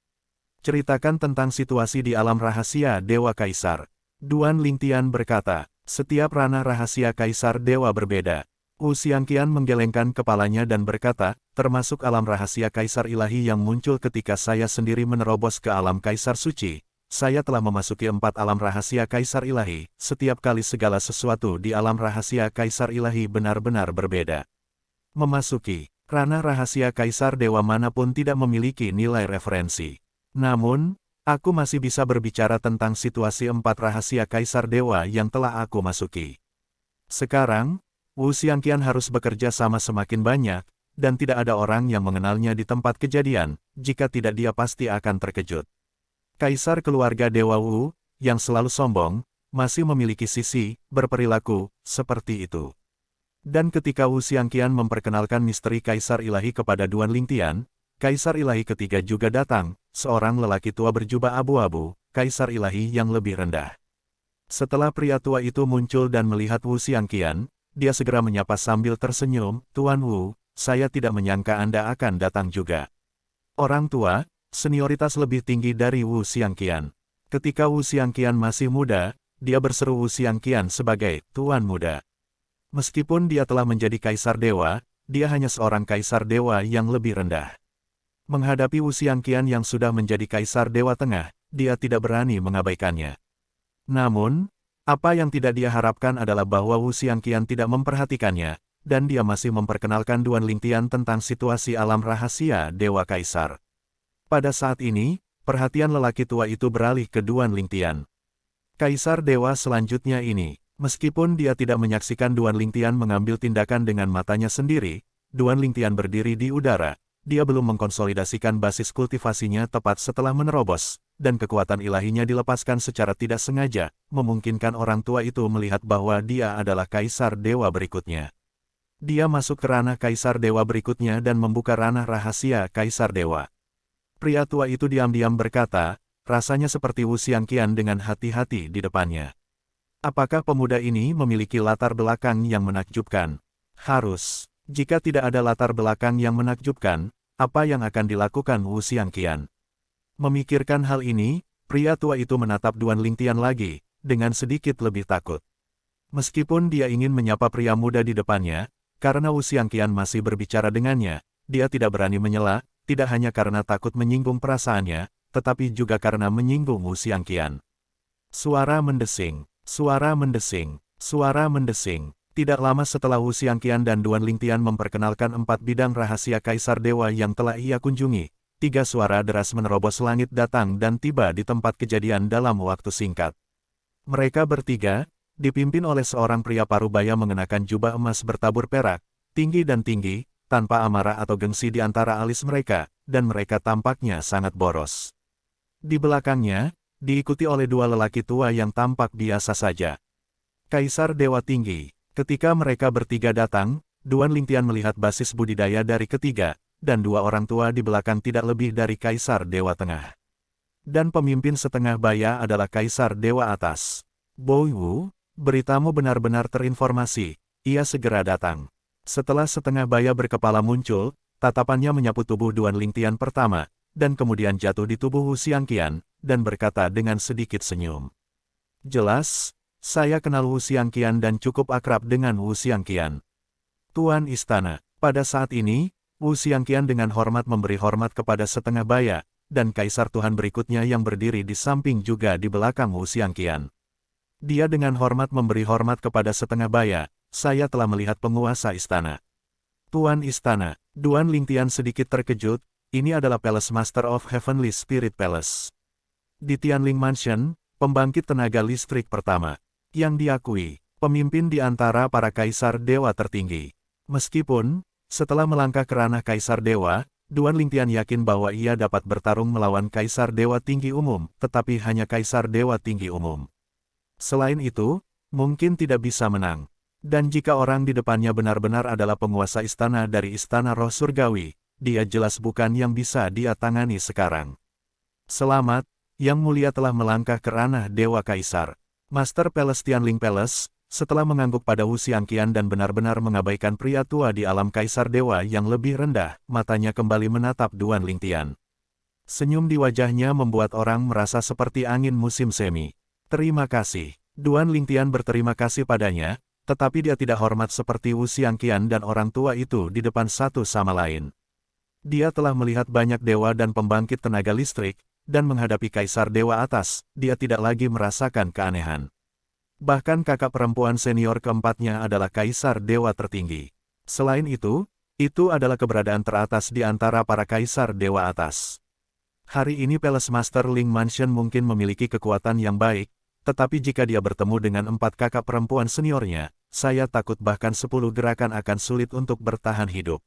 Ceritakan tentang situasi di alam rahasia Dewa Kaisar. Duan Lingtian berkata, setiap ranah rahasia Kaisar Dewa berbeda. Wu Xiangqian menggelengkan kepalanya dan berkata, termasuk alam rahasia Kaisar Ilahi yang muncul ketika saya sendiri menerobos ke alam Kaisar Suci. saya telah memasuki 4 alam rahasia Kaisar Ilahi. Setiap kali segala sesuatu di alam rahasia Kaisar Ilahi benar-benar berbeda. Memasuki ranah rahasia Kaisar Dewa manapun tidak memiliki nilai referensi. Namun, aku masih bisa berbicara tentang situasi 4 rahasia Kaisar Dewa yang telah aku masuki. Sekarang, Wu Xiangqian harus bekerja sama semakin banyak, dan tidak ada orang yang mengenalnya di tempat kejadian. Jika tidak, dia pasti akan terkejut. Kaisar keluarga Dewa Wu, yang selalu sombong, masih memiliki sisi berperilaku seperti itu. Dan ketika Wu Xiangqian memperkenalkan misteri Kaisar Ilahi kepada Duan Lingtian, Kaisar Ilahi ketiga juga datang, seorang lelaki tua berjubah abu-abu, Kaisar Ilahi yang lebih rendah. Setelah pria tua itu muncul dan melihat Wu Xiangqian, dia segera menyapa sambil tersenyum, "Tuan Wu, saya tidak menyangka Anda akan datang juga." Orang tua, senioritas lebih tinggi dari Wu Xiangqian. Ketika Wu Xiangqian masih muda, dia berseru Wu Xiangqian sebagai Tuan Muda. Meskipun dia telah menjadi Kaisar Dewa, dia hanya seorang Kaisar Dewa yang lebih rendah. Menghadapi Wu Xiangqian yang sudah menjadi Kaisar Dewa Tengah, dia tidak berani mengabaikannya. Namun, apa yang tidak dia harapkan adalah bahwa Wu Xiangqian tidak memperhatikannya, dan dia masih memperkenalkan Duan Lingtian tentang situasi alam rahasia Dewa Kaisar. Pada saat ini, perhatian lelaki tua itu beralih ke Duan Lingtian. Kaisar Dewa selanjutnya ini, meskipun dia tidak menyaksikan Duan Lingtian mengambil tindakan dengan matanya sendiri, Duan Lingtian berdiri di udara, dia belum mengkonsolidasikan basis kultivasinya tepat setelah menerobos, dan kekuatan ilahinya dilepaskan secara tidak sengaja, memungkinkan orang tua itu melihat bahwa dia adalah Kaisar Dewa berikutnya. Dia masuk ke ranah Kaisar Dewa berikutnya dan membuka ranah rahasia Kaisar Dewa. Pria tua itu diam-diam berkata, rasanya seperti Wu Xiangqian dengan hati-hati di depannya. Apakah pemuda ini memiliki latar belakang yang menakjubkan? Harus. Jika tidak ada latar belakang yang menakjubkan, apa yang akan dilakukan Wu Xiangqian? Memikirkan hal ini, pria tua itu menatap Duan Lingtian lagi, dengan sedikit lebih takut. Meskipun dia ingin menyapa pria muda di depannya, karena Wu Xiangqian masih berbicara dengannya, dia tidak berani menyela, tidak hanya karena takut menyinggung perasaannya, tetapi juga karena menyinggung Wu Xiangqian. Suara mendesing, suara mendesing, suara mendesing. Tidak lama setelah Wu Xiangqian dan Duan Lingtian memperkenalkan 4 bidang rahasia Kaisar Dewa yang telah ia kunjungi, 3 suara deras menerobos langit datang dan tiba di tempat kejadian dalam waktu singkat. Mereka bertiga, dipimpin oleh seorang pria parubaya mengenakan jubah emas bertabur perak, tinggi dan tinggi, tanpa amarah atau gengsi di antara alis mereka, dan mereka tampaknya sangat boros. Di belakangnya, diikuti oleh 2 lelaki tua yang tampak biasa saja. Kaisar Dewa Tinggi. Ketika mereka bertiga datang, Duan Lingtian melihat basis budidaya dari ketiga, dan 2 orang tua di belakang tidak lebih dari Kaisar Dewa Tengah. Dan pemimpin setengah baya adalah Kaisar Dewa Atas. Boy Wu, beritamu benar-benar terinformasi, ia segera datang. Setelah setengah baya berkepala muncul, tatapannya menyapu tubuh Duan Lingtian pertama, dan kemudian jatuh di tubuh Wu Xiangqian, dan berkata dengan sedikit senyum. Jelas, saya kenal Wu Xiangqian dan cukup akrab dengan Wu Xiangqian. Tuan Istana, pada saat ini, Wu Xiangqian dengan hormat memberi hormat kepada setengah baya, dan Kaisar Tuhan berikutnya yang berdiri di samping juga di belakang Wu Xiangqian. Dia dengan hormat memberi hormat kepada setengah baya. Saya telah melihat penguasa istana. Tuan Istana, Duan Lingtian sedikit terkejut, ini adalah Palace Master of Heavenly Spirit Palace. Di Tianling Mansion, pembangkit tenaga listrik pertama, yang diakui, pemimpin di antara para Kaisar Dewa tertinggi. Meskipun, setelah melangkah ke ranah Kaisar Dewa, Duan Lingtian yakin bahwa ia dapat bertarung melawan Kaisar Dewa Tinggi Umum, tetapi hanya Kaisar Dewa Tinggi Umum. Selain itu, mungkin tidak bisa menang. Dan jika orang di depannya benar-benar adalah penguasa istana dari Istana Roh Surgawi, dia jelas bukan yang bisa dia tangani sekarang. Selamat, Yang Mulia telah melangkah ke ranah Dewa Kaisar. Master Palace Tianling Palace, setelah mengangguk pada Wu Xiangqian dan benar-benar mengabaikan pria tua di alam Kaisar Dewa yang lebih rendah, matanya kembali menatap Duan Lingtian. Senyum di wajahnya membuat orang merasa seperti angin musim semi. Terima kasih. Duan Lingtian berterima kasih padanya, tetapi dia tidak hormat seperti Wu Xiangqian dan orang tua itu di depan satu sama lain. Dia telah melihat banyak dewa dan pembangkit tenaga listrik, dan menghadapi Kaisar Dewa Atas, dia tidak lagi merasakan keanehan. Bahkan kakak perempuan senior keempatnya adalah Kaisar Dewa tertinggi. Selain itu adalah keberadaan teratas di antara para Kaisar Dewa Atas. Hari ini Palace Master Ling Mansion mungkin memiliki kekuatan yang baik, tetapi jika dia bertemu dengan 4 kakak perempuan seniornya, saya takut bahkan 10 gerakan akan sulit untuk bertahan hidup.